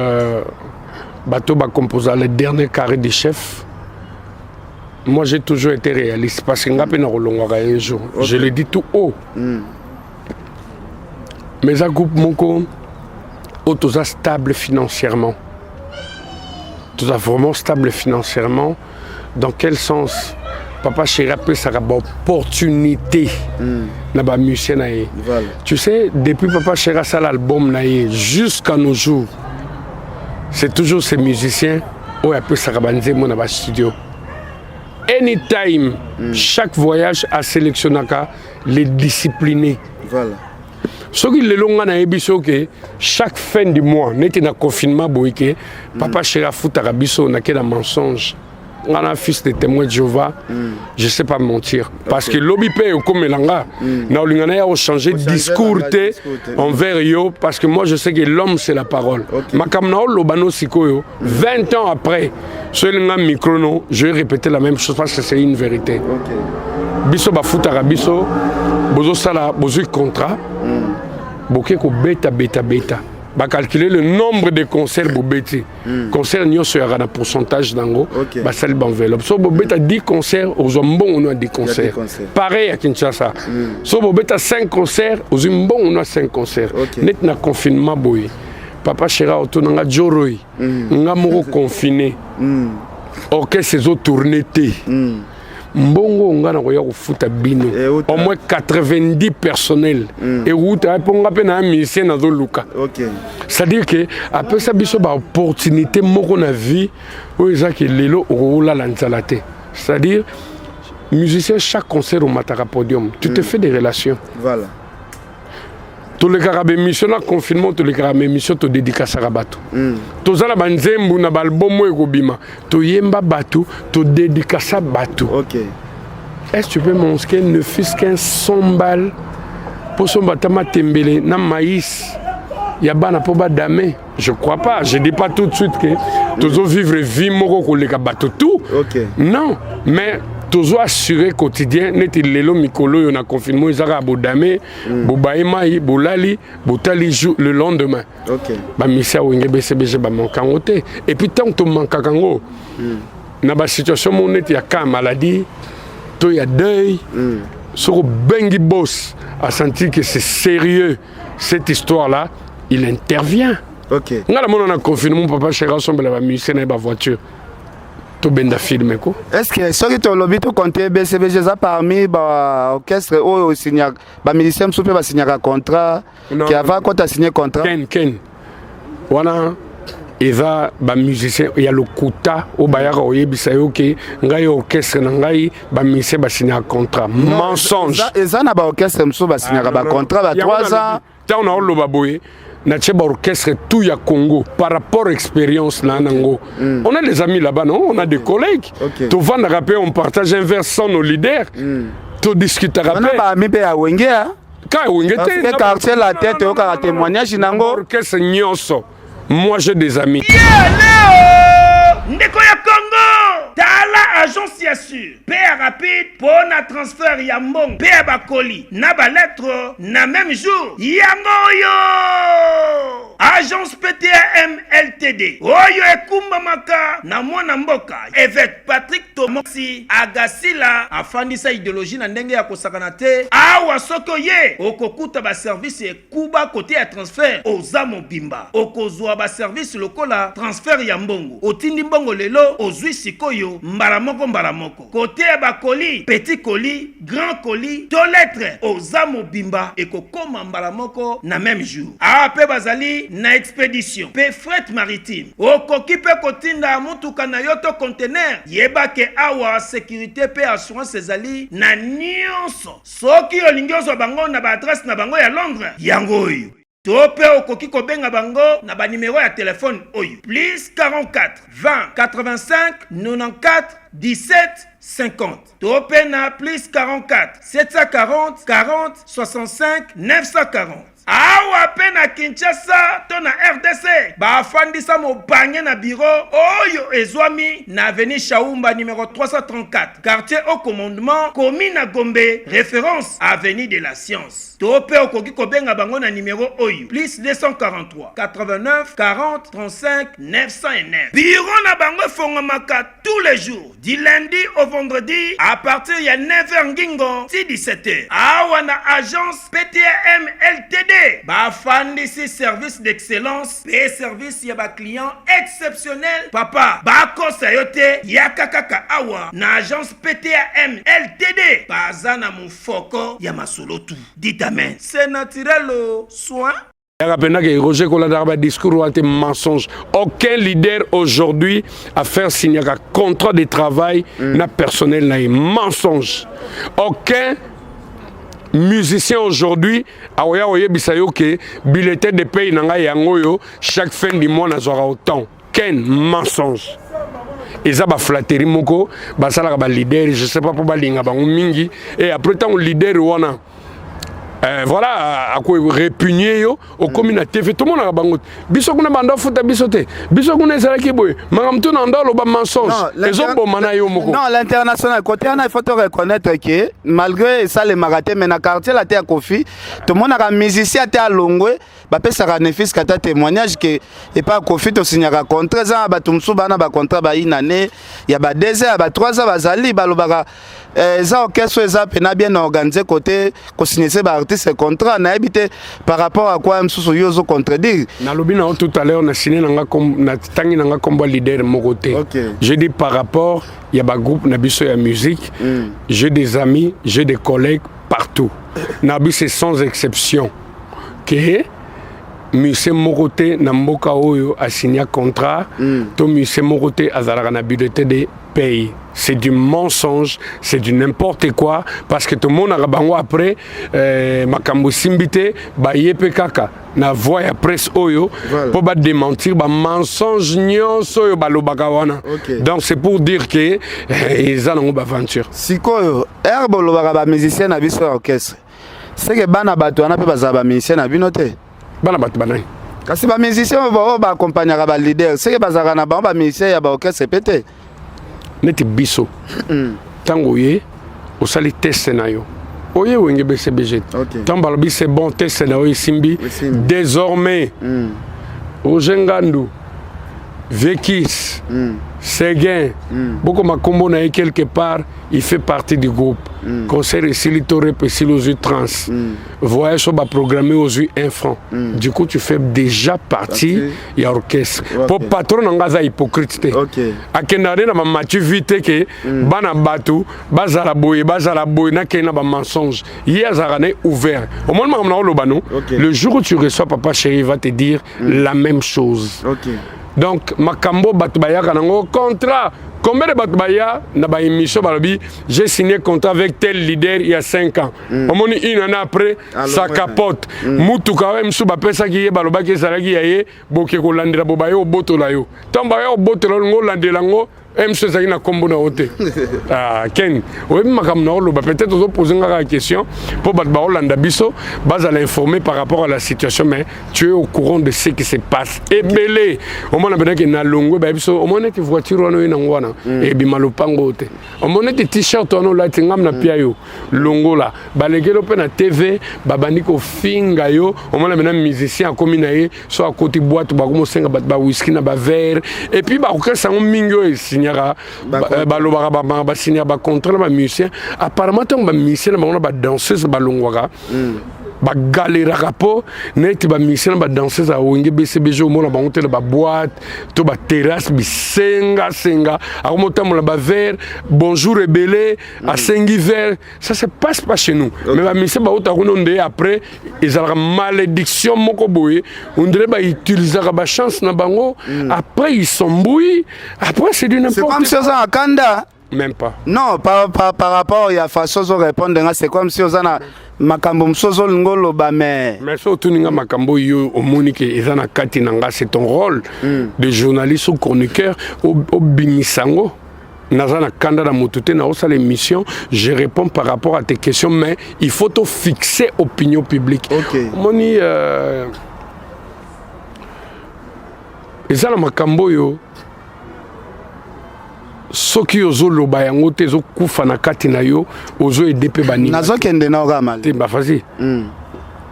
Bateau Composa, le dernier carré des chefs. Moi, j'ai toujours été réaliste, parce que un jour, je le dis tout haut. Mais un groupe Moko, tout est stable financièrement. Tout est vraiment stable financièrement. Dans quel sens? Papa chéri après ça a une opportunité na ba musicien na ye. Tu sais depuis papa chéri ça l'album na ye jusqu'à nos jours c'est toujours ces musiciens où après ça a banze mon na ba studio. Anytime chaque voyage a sélectionné les disciplinés. Ce qui le long na ebiso que chaque fin du mois n'était na confinement boyke papa chéri futa rabiso na quel mensonge. On a un fils de témoin de Jéhovah, je ne sais pas mentir. Parce que l'obipé est comme Melanga. On a changé de discours envers eux, parce que moi je sais que l'homme c'est la parole. Ma kamnao lobano sikoyo, 20 ans après, sur le micro, je vais répéter la même chose parce que c'est une vérité. Biso bafutara biso, bozo sala bozo contrat, boké ko beta. Va calculer le nombre de concerts Bobeti. Concerts n'y a un pourcentage d'ango. Va salir l'enveloppe. So Bobeti a 10 concerts, aux Zombon on a 10 concerts. Pareil à Kinshasa. So Bobeti a 5 concerts, aux Zombon on a 5 concerts. Net na confinement boy. Papa Chéra auto nanga Joroi. Nga moko confiné. Ok ces autres tournées té. mbongo ngana koya kofuta bino au moins 90 personnels et route aponga pe na musicien na zoluka. C'est-à-dire que après ça biso ba opportunité moko na vie o ezaki lelo okola la nzalate. C'est-à-dire musicien chaque concert au Matara Podium, tu te fais des relations. Voilà. Tous les carabés mission na confinement, tous les carabés mission to dédicace à bateau. Tous la banzembu na balbomo ekobima, to yemba bateau, to dédicace à bateau. OK. Est-ce que tu peux m'inscrire ne fût-ce qu'un 100 balles pour son batama tembele na maïs? Yabana pour badame. Je crois pas, je dis pas tout de suite que tous vivre vie moko ko le bateau tout. OK. Non, mais toujours assuré quotidien neti lelo mikolo yo na confinement ezaka bodame bobaema bolali botali le lendemain. OK. Ba misia wenge BCBG ba mankango te et puis tant que manka kango na ba situation monete ya ka maladie to ya deuil sur bengi boss a senti que c'est sérieux cette histoire là, il intervient. OK. Ngala mona na confinement papa chéra sombe la ba musicien na ba voiture. Est-ce que ce qui est le compté BCBG parmi l'orchestre ou les musiciens qui ont signé un contrat qui avant quand tu as signé un contrat? Ken. Voilà. Il va musicien il y a le quota au bayara oyebisa yo ke ngai orchestre na ngai ba musicien ba signé un contrat. Mensonge. Et ça na ba orchestre mso ba signé un contrat ba 3 ans. Ta on a lo baboye. Na tcheba orchestre tout ya Congo par rapport à l'expérience là nango. On a des amis là-bas, non? On a des collègues. Tu vas na rapper, on partage un verre sans nos leaders. Tu discutes à rapper. On a pas ami pe a wenge hein. Ka wenge te. Parce que quartier la tête au ka témoignage nango. Orchestre nyonso. Moi j'ai des amis. Ndeko ya Congo tala agence ya sûr paya rapide pour na transfert ya mbongo paya bakoli na ba lettre na même jour yango yo agence PTAM LTD oyo ekumba maka na mwana mboka évêque Patrick Tomoxi agasila afandisa idéologie na ndenge ya kosakana te awa soko ye okokuta ba service ekuba côté ya transfert oza mobimba okozwa ba service lokola transfert ya mbongo otindi mbongo lelo ozwi sikoyo mbala moko côté ya bakoli petit colis grand colis to lettre oza mobimba ekokoma mbala moko na même jour ape bazali na expédition pe fret maritime okoki pe kotinda mutuka na yoto conteneur yeba ke awa sécurité pe assurance ezali na nyonso soki olingi ozwa bango na ba adresse na bango ya Londres yango oyo tope okoki kobenga bango na ba numéro ya téléphone oyo plus 44 20 85 94 17 50 tope na plus 44 740 40 65 940 awa pe na Kinshasa to na RDC bafandisa mobanye na bureau oyo ezwami na avenue Chaumba numéro 334 quartier au commandement commune Gombe référence avenue de la science tope okoki kobenga bango na numéro oyo plus 243 89 40 35 909 bureau na bango fongomaka tous les jours du lundi au vendredi à partir ya 9h ngingo si 17h awa na agence PTAM LTD bafandisi service d'excellence et service ya ba client exceptionnel papa bakosa yote yakakaka awa na agence PTAM LTD bazana mufoko ya masolotu dit amen c'est naturel soin. Roger Koladar a discours anti mensonge. Aucun leader aujourd'hui a fait signer un contrat de travail na personnel na mensonge. Aucun musicien aujourd'hui a bisayo ke bulletin de paye nanga yangoyo chaque fin du mois na zora autant. Quel mensonge. Eza ba flatterie moko ba sala ba leader je sais pas pour ba linga ba mingi et après tant leader wana voilà à quoi répugner yo au communauté fait tout le monde a bangot biso kuna banda futa biso te biso kuna ezala ki boy mangamtu na ndalo ba mensonge les autres bomana yo moko non l'international côté on il faut te reconnaître que malgré ça les marathons mais na quartier la terre Kofi tout le monde a musicien à Longwe bapesaka nefis kata témoignage que et pas Kofi to signaka contrat za bato musu bana ba contrat ba une année ya ba 2 ans ba 3 ans bazali balobaka za orchestre eza pena bien organisé côté ko signer ba artiste contrat na habité par rapport à quoi musu yo zo contredire na lobina tout à l'heure na signé nanga comme na tangi nanga comme leader mon côté. Je dis par rapport il y a ba groupe na biso ya musique, j'ai des amis, j'ai des collègues partout. Nabi c'est sans exception que Monsieur Moroté na mboka oyo a signé contrat, to Monsieur Moroté azalaka na bibliothèque des pays. C'est du mensonge, c'est du n'importe quoi parce que tout le monde a bango après makambo simbité ba yepe kaka na voix ya presse oyo pour ba démentir ba mensonge nyonso oyo ba lobaka wana. Donc c'est pour dire que ils ont une aventure. Sikoyo herbo lobaka ba musicien na biso orchestre. C'est que bana bato wana pe baza ba musicien na binote. Bana bato banai. Kasi ba musicien ba accompagner ba leader. C'est que bazaka na ba musicien ya ba orchestre pété. Neti biso tango ye osali test na yo oye wenge BCBG tango balobi c'est bon test na yo simbi désormais ojengandu Vekis Seguin beaucoup makombo na quelque part il fait partie du groupe concert ici littoré pessil aux yeux trans voyage sur programmé aux yeux infront du coup tu fais déjà partie il y a orchestre pour patron ngaza hypocrite akendane na matu vite que bana batu bazala boy na kena ba mensonge hier zarane ouvert au moment où on lobano le jour où tu reçois papa chéri va te dire la même chose. Donc makambo batu bayaka nango contrat. Combien de Batbaya n'a pas émission balobi j'ai signé contrat avec tel leader il y a 5 ans. Au moins une année après ça capote. Mutu quand même sous bapesa qui est baloba qui salagi yaye boke ko landira bobayo boto la yo. Tombayo boto la ngo landela ngo MC ça na kombo na hote. Ah Ken, oui makam na lo peut-être vous poser une question pour batba Hollanda biso base à l'informer par rapport à la situation mais tu es au courant de ce qui se passe. Et belé au moins na na longo ba biso au moins que voiture wana ina ngwana et bimalopango te. Au moins des t-shirt wana la tingam na pia yo longo la balekelo pe na TV babandi ko finga yo au moins na musicien comme na ye so à côté boîte ba comme senga ba whisky na ba verre et puis ba ko sango mingo signera balobara ba signer ba contrat ba musicien apparemment ton ba musicien ba danseuse ba longwaka ba galera rapo net ba musicien ba danseuse a wenge BCBG au mona ba hotel ba boîte to ba terrasse bi senga a motamola ba verre bonjour rebelle a sengi verre ça se passe pas chez nous mais ba musicien ba ota kononde après ils ont malédiction moko boye on dirait ba utiliser ba chance na bango après ils sont bouillis après c'est du n'importe quoi. C'est comme si on a Kanda. Même pas. Non, par rapport à façon de répondre, c'est comme si on a makambo msozo ngolo ba mais surtout ninga makambo yo omonike ezana kati nanga c'est ton rôle de journaliste ou chroniqueur au bimisango. Nazana kanda na motute na osa l'émission, je réponds par rapport à tes questions mais il faut te fixer opinion publique. Moni ezana makambo yo soki ozo loba yango te zo kufa na kati na yo ozo edepe baninga nazo kende na ogamal te ba fazi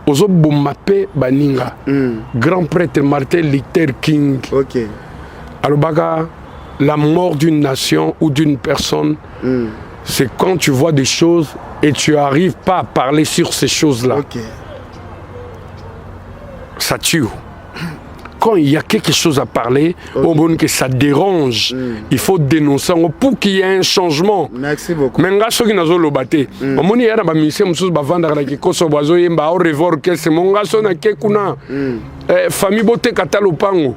ozo bommape baninga grand prêtre Martin Luther King alobaka la mort d'une nation ou d'une personne c'est quand tu vois des choses et tu arrives pas à parler sur ces choses-là ça tue. Quand il y a quelque chose à parler, au bon que ça dérange, il faut dénoncer pour qu'il y ait un changement. Merci beaucoup. Mais nga soki nazo lobate. Au moins il y a ba musicien mususu ba vanda la ki koso bazo yemba au revoir que c'est mon garçon na ke kuna. Famille bote katalo pango.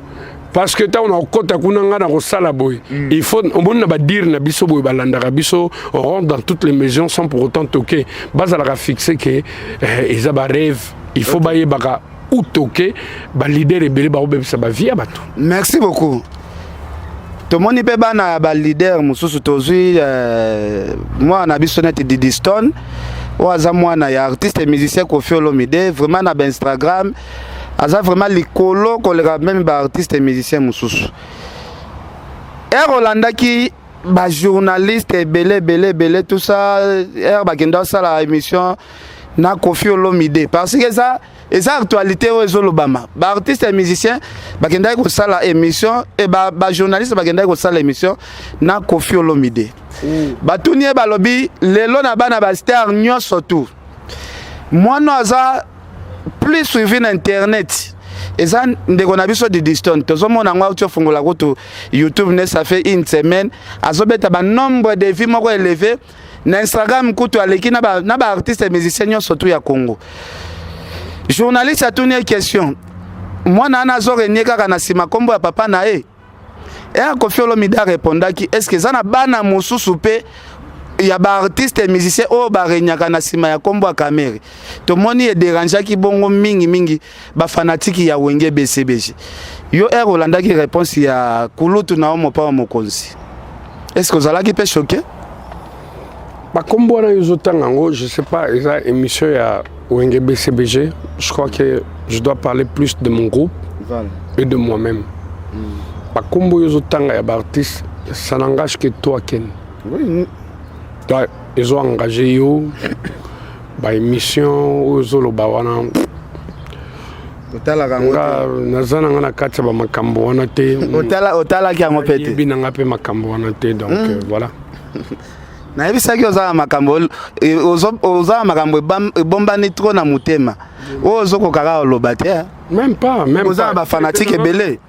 Parce que ta on a kota kuna nga na ko sala boy. Il faut au moins na ba dire na biso boy balanda biso on rentre dans toutes les maisons sans pour autant toquer. Bazala fixer que ils a ba rêve, il faut bailler baka ou toqué, bah leader et belé bah ça va via bateau. Merci beaucoup. Tout le monde peut bana bah leader mususu tozui moi na bisonete Didi Stone waza moi na ya artiste et musicien Kofi Olomide vraiment na Instagram aza vraiment likolo kolera même ba artiste et musicien mususu. Rolanda qui ba journaliste belé tout ça ba kenda ça la émission na Kofi Olomide parce que ça Et ça actualité aux Obama. Ba artiste et musicien bakenda ko sala émission et ba journaliste bakenda ko sala émission na Koffi Olomide. Ba tunie ba lobby lelo na bana ba star nyonso tout. Moi no aza plus suivi na internet. Et ça ndeko na biso de distance. Tozomona ngwa tu fungola ko YouTube ne ça fait une semaine azobeta ba nombre de vues moko élevé na Instagram kutu aleki na ba artiste et musicien nyonso tout ya Congo. Journaliste a tourné une question. Moi, je suis venu à kombo ya papa na e. Et à Koffi Olomide répondaki est-ce que ça na bana mususu pe ya ba artiste et musicien o ba renyaka na sima ya kombo ya Kamere. To moni e dérangeaki bongo mingi ba fanatique ya Wenge BCBG. Yo Rolanda qui réponse ya kulutu na omo pa mokonzi. Est-ce que vous allez qui choqué? Ba kombo na yozotango, je sais pas, eza émission ya Wenge BCBG, je crois que je dois parler plus de mon groupe et de moi-même. Par contre, les artistes, ça n'engage que toi, Ken. Oui. Ils ont engagé eux, par émission, ils ont voilà. Na ebisaki oza makambo oza makambo bomba ni trop na mutema ozo kokaka oloba te même pas oza ba fanatique belé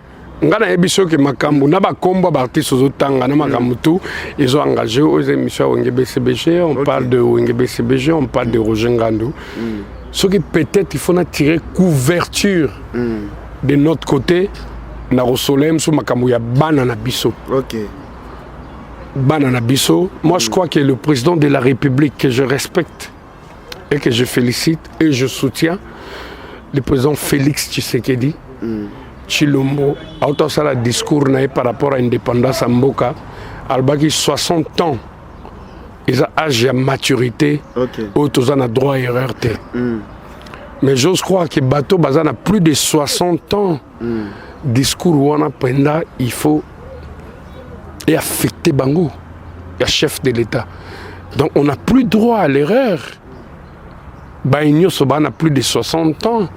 ngana ebiso ke makambo na ba kombo ba artiste ozotanga na makambo tout ils ont engagé aux émissions Wenge BCBG on parle de Wenge BCBG on parle de Roger Ngandou ce qui peut-être il faut na tirer couverture de notre côté na rosolem sur makambo ya bana na biso. OK. Banana Bisso, moi je crois que le président de la République que je respecte et que je félicite et je soutiens, le président Félix Tshisekedi, Chilombo, a entendu le discours par rapport à l'indépendance à Mboka, Albaki 60 ans, ils ont âge et maturité, ils ont droit à erreur. Mais j'ose croire que Bateau Bazan a plus de 60 ans, discours où on a pendant, il faut et affecter Bango, le chef de l'État. Donc on n'a plus droit à l'erreur. Baïnio Soba n'a plus de 60 ans.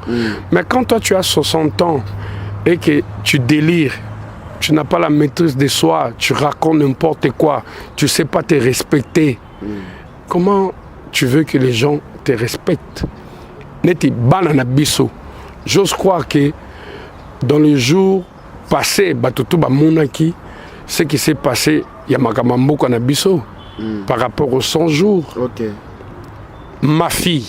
Mais quand toi tu as 60 ans et que tu délires, tu n'as pas la maîtrise de soi, tu racontes n'importe quoi, tu ne sais pas te respecter, comment tu veux que les gens te respectent? Neti banana biso. J'ose croire que dans les jours passés, Batutu Bamonaki, ce qui s'est passé, il y a Makamambo Kanabiso par rapport aux 100 jours. Ma fille,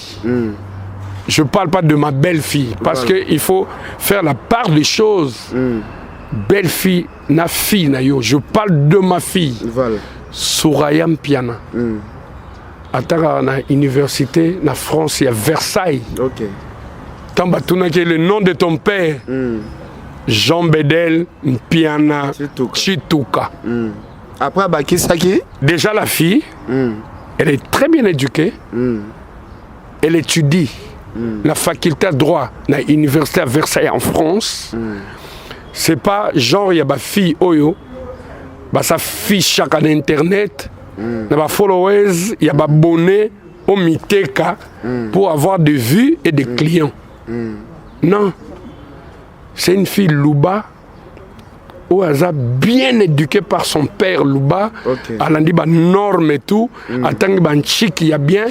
je ne parle pas de ma belle-fille, parce qu'il faut faire la part des choses. Belle-fille, na fille, na yo. Je parle de ma fille. Souraya Mpiana. À la université, na France, il y a Versailles. Tant que le nom de ton père. Jean Bedel Mpiana Chituka. Après Bakisaki, déjà la fille, elle est très bien éduquée. Elle étudie la faculté de droit à l'université à Versailles en France. C'est pas genre il y a ma fille Oyo, sa fille chaque année internet, il y a followers, il y a abonnés au Miteka pour avoir des vues et des clients. Non. C'est une fille Louba, où elle a bien éduquée par son père Louba. Elle a dit bah norme et tout, elle a dit chic il y a bien.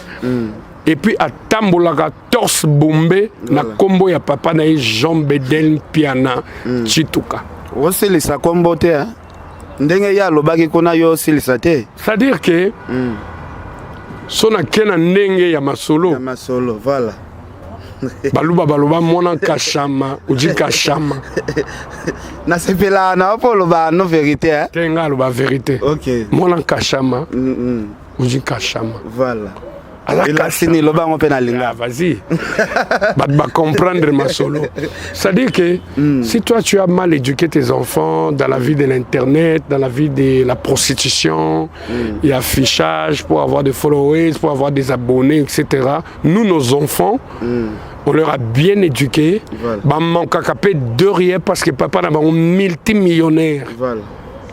Et puis à Tambolaka torse bombé, na combo ya papa na Jean Bedel Piana Chituka. C'est les sa combo te hein. Ndenge ya Louba ki kona yo c'est les te. C'est-à-dire que sona kena ndenge ya masolo. Ya masolo, voilà. Baluba mona kashama uji kashama na sepela na poloba no vérité hein tenga loba vérité mona kashama uji kashama voilà alors sini loba on peut na linga vas-y va comprendre ma solo c'est-à-dire que si toi tu as mal éduqué tes enfants dans la vie de l'internet, dans la vie de la prostitution, il y a affichage pour avoir des followers, pour avoir des abonnés, etc. Nous nos enfants on leur a bien éduqué. Bah manque à de rien parce que papa n'a pas un multimillionnaire.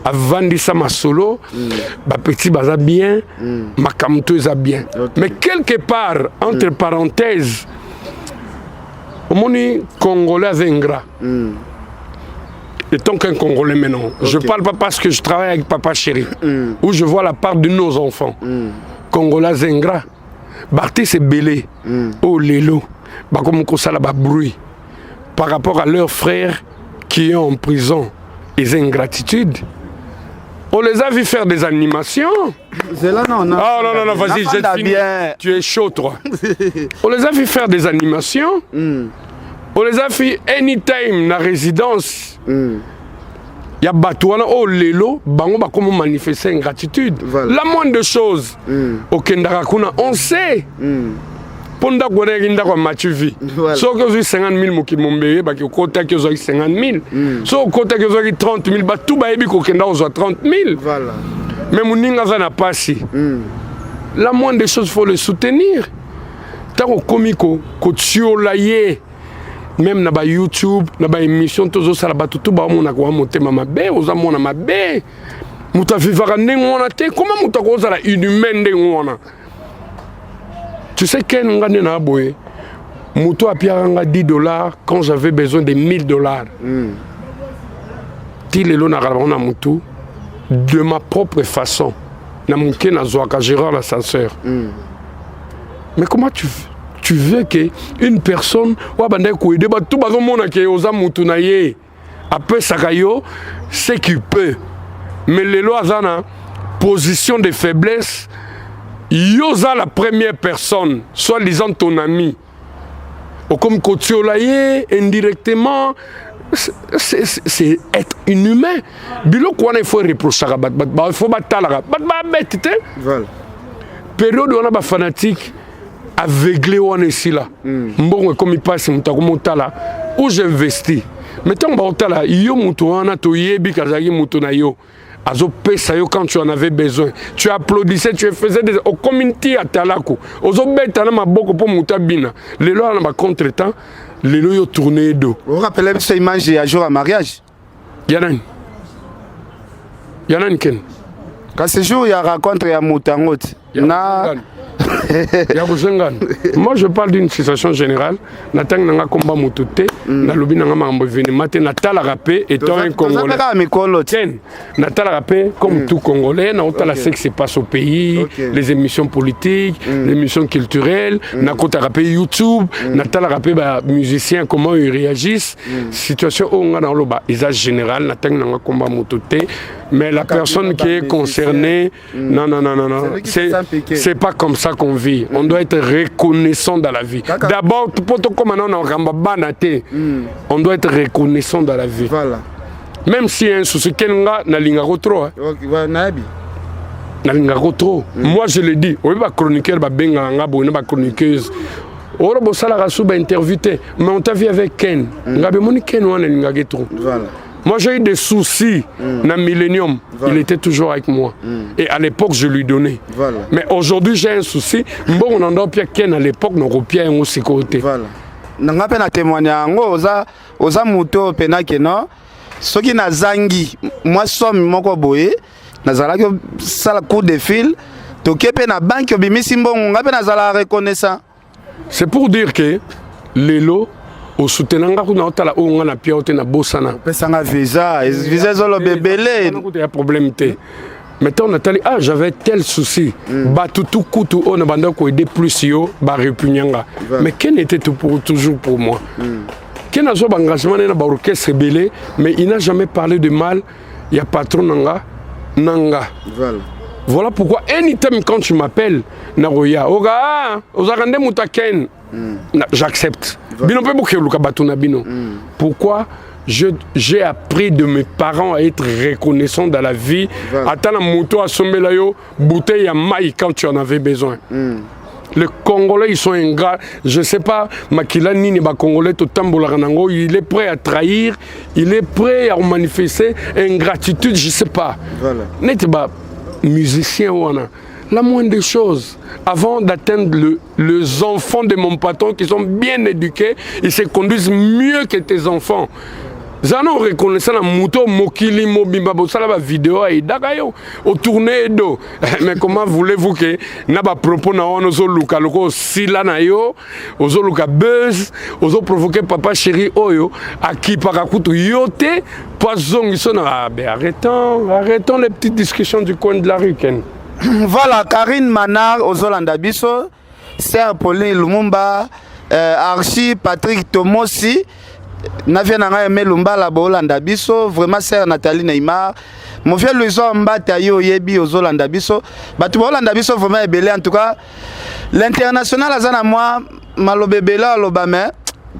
Avant de ça ma solo, bah petit baza bien, ma camteuse a bien. Mais quelque part entre parenthèses, Au monde Congolais ingrat. Étant qu'un Congolais maintenant, je ne parle pas parce que je travaille avec Papa Chéri, où je vois la part de nos enfants. Congolais ingrat. Barté c'est belé. Oh lélo. Comme ça là bruit. Par rapport à leurs frères qui sont en prison. Les ingratitudes. On les a vus faire des animations. Là, non, non, vas-y, j'ai fini. Tu es chaud, toi. On les a vus faire des animations. On les a fait anytime na résidence. Il y a Batouana, oh Lélo, Bango va comment manifester ingratitude. Voilà. La moindre chose, au Kendarakuna, on sait. Ponda Gouane Ginda kwa Machuvi. So que vous 50 000 moki mombeye, bah qui au côté que vous avez 50 000. So au côté que vous avez 30 000, bah tout bah ebi ko Kenda vous avez 30 000. Voilà. Mais mon ninga ça n'a pas si. La moindre des choses, faut le soutenir. Tant au comico, kotio laye. Même na ba YouTube, na ba émission tozo sala ba tutu ba mona ko motema mabe, oza mona mabe. Muta vivara ndengona te, comment muta ko sala inhumain ndengona. Tu sais qu'un ngane na boye, muto a piaranga $10 quand j'avais besoin de $1000. Ti lelo na rabona mutu de ma propre façon. Na munke na zoaka Gérard l'ascenseur. Mais comment tu veux qu'une personne ou abandonne quoi de tout bazon mona ke oza mutu na ye après sakayo c'est qu'il peut, mais les lois azana position de faiblesse yoza la première personne soit disant ton ami ou comme kotiolaye indirectement c'est être inhumain bilo quoi il faut reprocher il faut battre voilà période où on a ba fanatique aveuglé on est ici là. Bon comme il passe là où j'investis. Mettons ba là yo mutu wana to yebi kazaki mutu na yo. Azo pesa yo quand tu en avais besoin. Tu applaudissais, tu faisais des au community à talako. Ozo beta na maboko pour muta bina. Les lois na ba contretemps, les lois yo tourné dos. Vous rappelez cette image à jour à mariage? Yanan ken. Quand ce jour il y a rencontre ya mutangot. Na moi je parle d'une situation générale. Natang nanga komba mutute, na lobi nanga mambo événement te natala rapé étant un Congolais. Natala rapé comme tout Congolais, na otala ce qui se passe au pays, les émissions politiques, les émissions culturelles, na kota rapé YouTube, natala rapé ba musiciens comment ils réagissent. Situation on a dans le bas, usage général, natang nanga komba mutute, mais la personne qui est concernée, non, c'est pas comme ça qu'on vit. On doit être reconnaissant dans la vie. D'abord, on doit être reconnaissant dans la vie. Voilà. Même si y a un souci, moi je le dis, on va chroniqueur, chroniqueuse. On va interviewé, mais on t'a vu avec Ken. Voilà. Moi j'ai eu des soucis dans Millennium, il était toujours avec moi. Et à l'époque je lui donnais. Voilà. Mais aujourd'hui j'ai un souci, bon on en a bien Ken à l'époque, nous repions aussi côté. Voilà. Nanga pena témoigner oza muto pena keno soki na zangi moi somme moko boye nazala ko sala coup de fil to kepe na banque obimisi mbongo nga pena zala reconnaissant. C'est pour dire que Lelo au soutenanga kuna otala onga na pia otena bosana pesanga visa zolo bebele il y a problème té. Maintenant on a dit ah j'avais tel souci batutu kutu on a banda ko aider plus yo ba repunyanga mais quel était tout pour toujours pour moi quel a son engagement na ba orchestre belé mais il n'a jamais parlé de mal il y a patron nanga voilà pourquoi anytime quand tu m'appelles naroya oga ozakande mutaken j'accepte. Bino pe boke luka batuna bino. Pourquoi j'ai appris de mes parents à être reconnaissant dans la vie. Attends la moto à sombela yo bouteille à maï quand tu en avais besoin. Les Congolais ils sont ingrats. Je sais pas makila nini ba Congolais to tambola ranango, il est prêt à trahir, il est prêt à manifester ingratitude, je sais pas. Voilà. N'était pas musicien ou ana. La moindre des choses, avant d'atteindre les enfants de mon patron qui sont bien éduqués, ils se conduisent mieux que tes enfants. Zano reconnaissant la moto mokili mobimba bosala ba vidéo et dagayo au tourner do. Mais comment voulez-vous que na ba propos na ono zo luka loko sila na yo, ozo luka buzz, ozo provoquer papa chéri oyo aki parakutu yote poison isona arrêtons les petites discussions du coin de la rue Ken. Voilà, Karine Manar ozolanda biso, Sir Pauline Lumumba, Archie Patrick Tomosi. Navia nanga aimé Lumbala Bolanda biso, vraiment sœur Nathalie Neymar. Mon frère Louison Mbata yo yebi ozolanda biso. Batu Bolanda biso vraiment ebelé en tout cas. L'international azana moi malobebela lobame.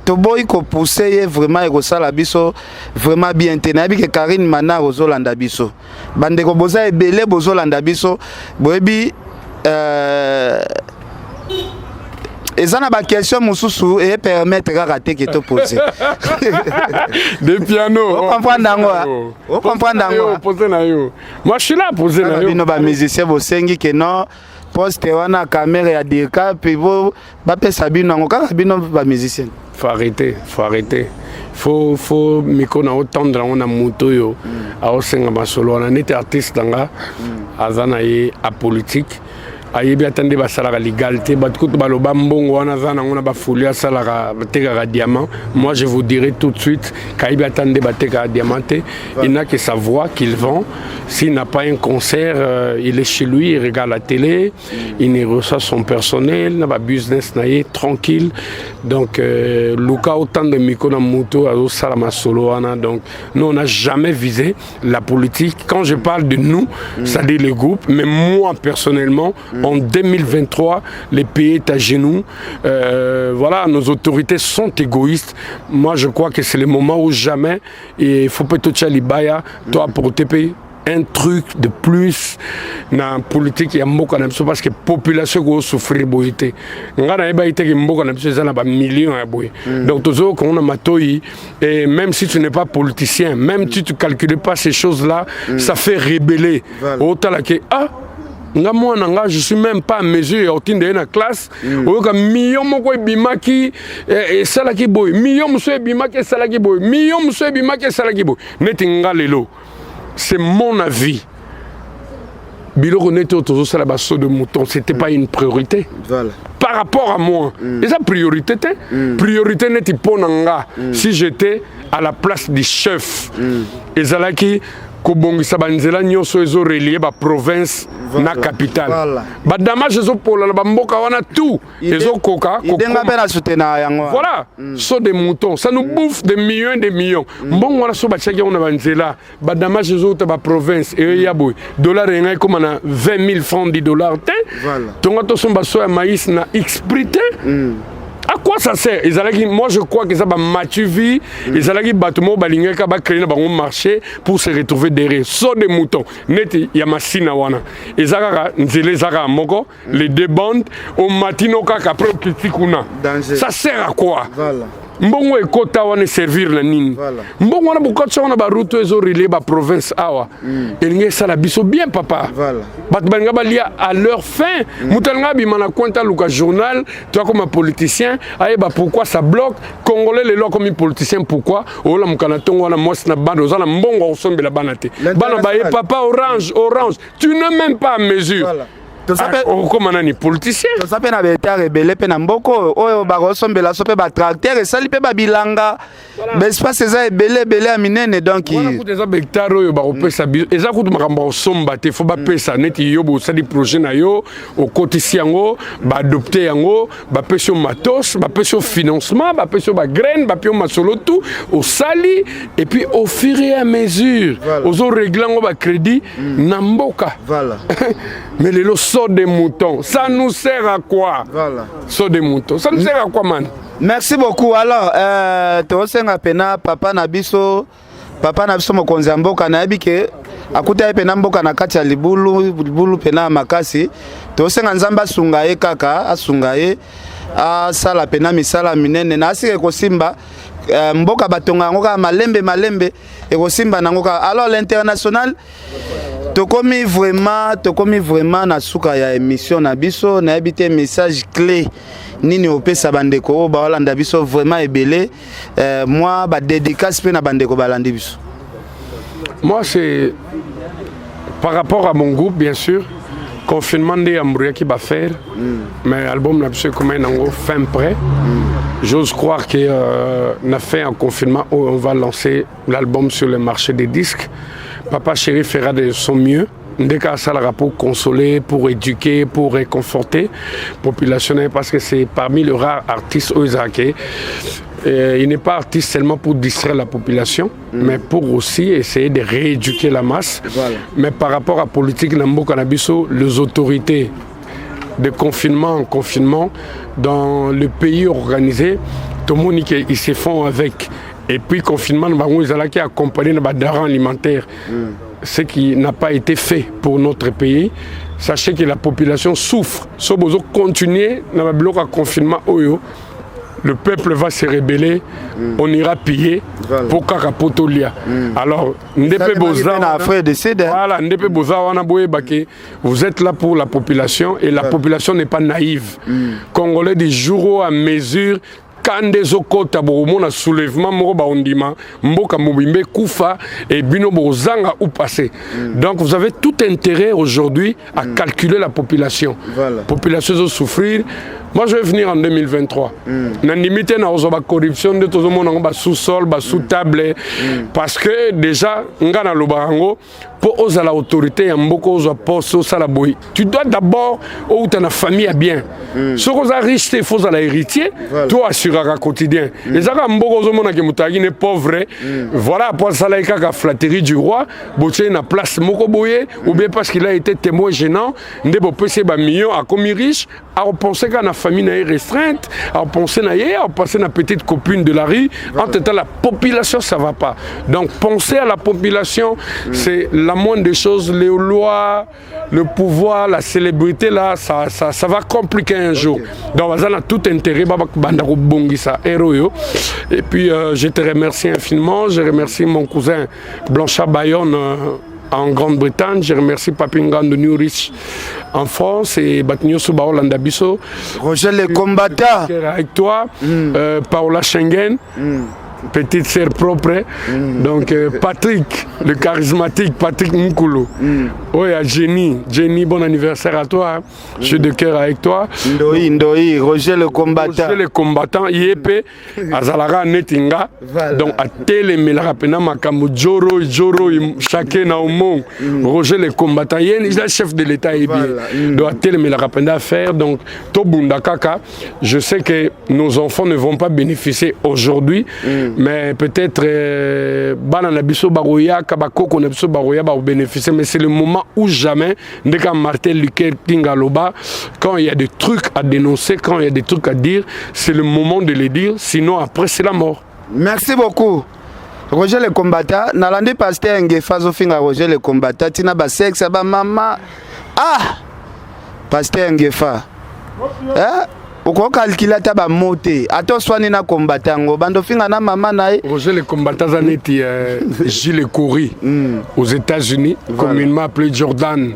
Toboy ko pousser vraiment ekosala biso vraiment bien tenabi que Karine Mana ozolanda biso. Bande ko boza ebelé bozolanda biso. Boyebi et ça n'a pas question mususu et permettre de rater que te poser. Des pianos. On comprend d'angoa. On comprend d'angoa. Moi je suis là poser na yo. Bino ba musicien bo sengi que non poste wana caméra ya dirka puis bo ba pesa bino ngoka bino ba musicien. Faut arrêter. Faut miko na otendre on a moto yo. A osenga masolo na net artiste nga azana ye apolitique. Ayebi attendez basala légalité batkutu baloba mbongo wana zana ngona ba folia sala bateka diamant. Moi je vous dirai tout de suite kaibi attendez bateka diamanté, il n'a que sa voix qu'il vend. S'il n'a pas un concert, il est chez lui, il regarde la télé, il ne reçoit son personnel, n'a pas business naïe tranquille. Donc Luka autant de miko na moto azo salama solo wana. Donc nous on n'a jamais visé la politique. Quand je parle de nous, ça dit les groupes, mais moi personnellement en 2023, les pays est à genoux. Voilà, nos autorités sont égoïstes. Moi, je crois que c'est le moment où jamais il faut peut-être libaya toi pour te payer un truc de plus dans la politique. Il y a beaucoup de choses parce que la population va souffrir. Il y a beaucoup de choses, millions de donc, toujours, quand on a matoyi, et même si tu n'es pas politicien, même si tu ne calcules pas ces choses-là, ça fait rébeller. Autant que, moi je suis même pas à mesure de la classe oyoka million moko bimaki et salaki boy million muso bimaki salaki boy million muso bimaki salaki boy neti ngalelo c'est mon avis biloko neti otozo sala baso de mouton c'était pas une priorité voilà par rapport à moi et sa priorité priorité neti ponanga si j'étais à la place du chef ezalaki kobongisa banzela nyonso ezo relier ba province na capitale ba damage ezo pola ba mboka wana tout ezo koka idenga pe na soutenir yango voilà so des moutons ça nous bouffe des millions mbongo wana so ba tchaki on banzela ba damage ezo ta ba province et ya boy dollar ngai comme na 20 000 francs $10 te voilà tonga to somba so ya maïs na exprité à quoi ça sert? Moi je crois que ça va maturer. Ils allaient bâtiment balinga ka ba créer un marché pour se retrouver derrière. Saut des moutons. Net ya masina wana. Ezaka nzele zaka moko les deux bandes au matino ka après kitikuna. Ça sert à quoi? Voilà. Mbongo ekota wana servir la nini mbongo wana bukotsa wana ba route ezo relais ba province awa elinge sala biso bien papa voilà bat banga balia à leur fin mutalanga bimana kwanta luka journal toi comme un politicien aye ba pourquoi ça bloque congolais les lois comme un politicien pourquoi ola mukana tongo wana mos na bando zala mbongo osombe la banate bana ba papa orange tu ne même pas à mesure voilà. Comment on est politicien? Ça s'appelle un bétail rebelle, penamboko, oh, barosom bela sope ba tracteur et salipe ba bilanga. Mais espace ça est belé à minene donc. Voilà pour des hectares yo ba opé ça et ça coûte makamba somba te faut ba pesa net yo bo ça di projet na yo au côté yango ba adopter yango ba pesa matos ba pesa financement ba pesa ba graine ba pio masolo tout au sali et puis au fur et à mesure aux réglant ba crédit na mboka. Voilà. Mais les saut des moutons, ça nous sert à quoi? Voilà. Saut des moutons, ça nous sert à quoi, man? Merci beaucoup. Alors, Tosenga Pena, Papa Nabiso mokonzi mboka na yebike akuta pena mboka na kati ya libulu pena makasi. Tosenga nzamba asunga ye kaka, asunga ye asala pena misala minene na asike kosimba mboka batonga ngoka malembe ekosimba nangoka. Alors l'international tokomi vraiment na suka ya émission na biso na ebité message clé nini opesa bandeko balanda biso vraiment ebele moi ba dédicace pe na bandeko balandi biso. Moi c'est par rapport à mon groupe bien sûr. Confinement de Yambouria qui va faire, mais l'album n'a pas comme un fin prêt. J'ose croire qu'on a fait un confinement où on va lancer l'album sur le marché des disques. Papa Chéri fera de son mieux. Dès qu'à ça pour consoler, pour éduquer, pour réconforter la population, parce que c'est parmi les rares artistes au Israël. Il n'est pas artiste seulement pour distraire la population, mais pour aussi essayer de rééduquer la masse. Voilà. Mais par rapport à la politique, les autorités de confinement en confinement, dans le pays organisé, tout le monde ils se font avec. Et puis confinement, ils ont accompagné les denrées alimentaires, ce qui n'a pas été fait pour notre pays. Sachez que la population souffre. Si vous continuez dans le bloc à confinement, le peuple va se rebeller, on ira piller pour Kakapotolia. Alors, vous êtes là pour la population et la population n'est pas naïve. Congolais du jour à mesure. Quand des okota boromona soulèvement moroba ondima mboka mobimbe kufa et bino bozanga ou passé. Donc vous avez tout intérêt aujourd'hui à calculer la population. La population va souffrir. Moi je vais venir en 2023. Na limite na ozoba corruption de tout le monde ba sous-sol, ba sous-table parce que déjà ngana lobarango pour oser l'autorité ya mboko ozo poso sala boy. Tu dois d'abord ou ta famille à bien. Ce qu'on a riche il faut à l'héritier, toi assurer à quotidien. Les aga mboko ozo mona ke mutagi n'est pauvre. Voilà pour ça la ka flatterie du roi, boté na place moko boye ou bien parce qu'il a été témoin gênant, ndebo pese ba million à comme riche, à penser qu'à la famille est restreinte, à penser à penser à la petite copine de la rue, en tout temps la population ça va pas. Donc penser à la population, c'est la moindre des choses, les lois, le pouvoir, la célébrité là, ça va compliquer un jour. Donc on a tout intérêt et puis je te remercie infiniment, je remercie mon cousin Blanchard Bayonne en Grande-Bretagne, je remercie Papingan de New Rich en France et Batinho Souba Landabiso. Roger le combattant. Avec toi, Paola Schengen. Petite sœur propre, donc Patrick, le charismatique Patrick Moukoulou. Oui, Jenny, bon anniversaire à toi, je suis de cœur avec toi. Ndoi, Roger le combattant. Roger le combattant, Yépe, Azalara Netinga, donc à Télé Melarapena Makamu, Joro, chacun na au monde. Roger le combattant, il est le chef de l'État, donc à Télé Melarapena faire, donc Tobunda Kaka, je sais que nos enfants ne vont pas bénéficier aujourd'hui. Mais peut-être Bananabiso Baroya, Kabako Nebiso Baroya va bénéficier, mais c'est le moment où jamais, dès qu'un Martin Luther King Aloba, quand il y a des trucs à dénoncer, quand il y a des trucs à dire, c'est le moment de les dire, sinon après c'est la mort. Merci beaucoup. Roger le combattant, Nalande Pasteur Ngefa Zofinga Roger le combattant, Tina Basex, Mama. Ah! Pasteur Ngefa. Hein? Oko calculata ba moté ato swani na combattango bando finga na mama na Roger le combattant zaneti Gilles Coury aux États-Unis communément appelé Jordan.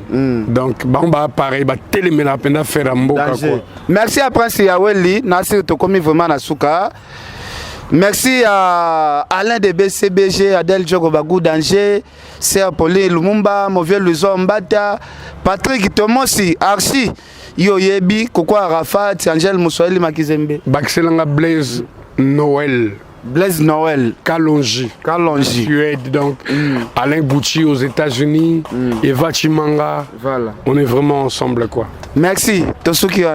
Donc bamba pareil ba télémena penda faire mboka quoi. Merci à Prince Yaweli Nasir to komi vraiment na suka. Merci à Alain de BCBG, Adel Djogo Bagou d'Angers, Sir Pauline Lumumba, Mauvais Luzon Mbata, Patrick Tomosi, Archie, Yoyebi, Koko Arafat, Angel Moussoeli Makizembe. Baxelanga Blaise Noël. Blaise Noël. Kalonji. Suède, donc. Alain Bouchi aux États-Unis. Eva Chimanga. Voilà. On est vraiment ensemble, quoi. Merci. Tosuki Wana.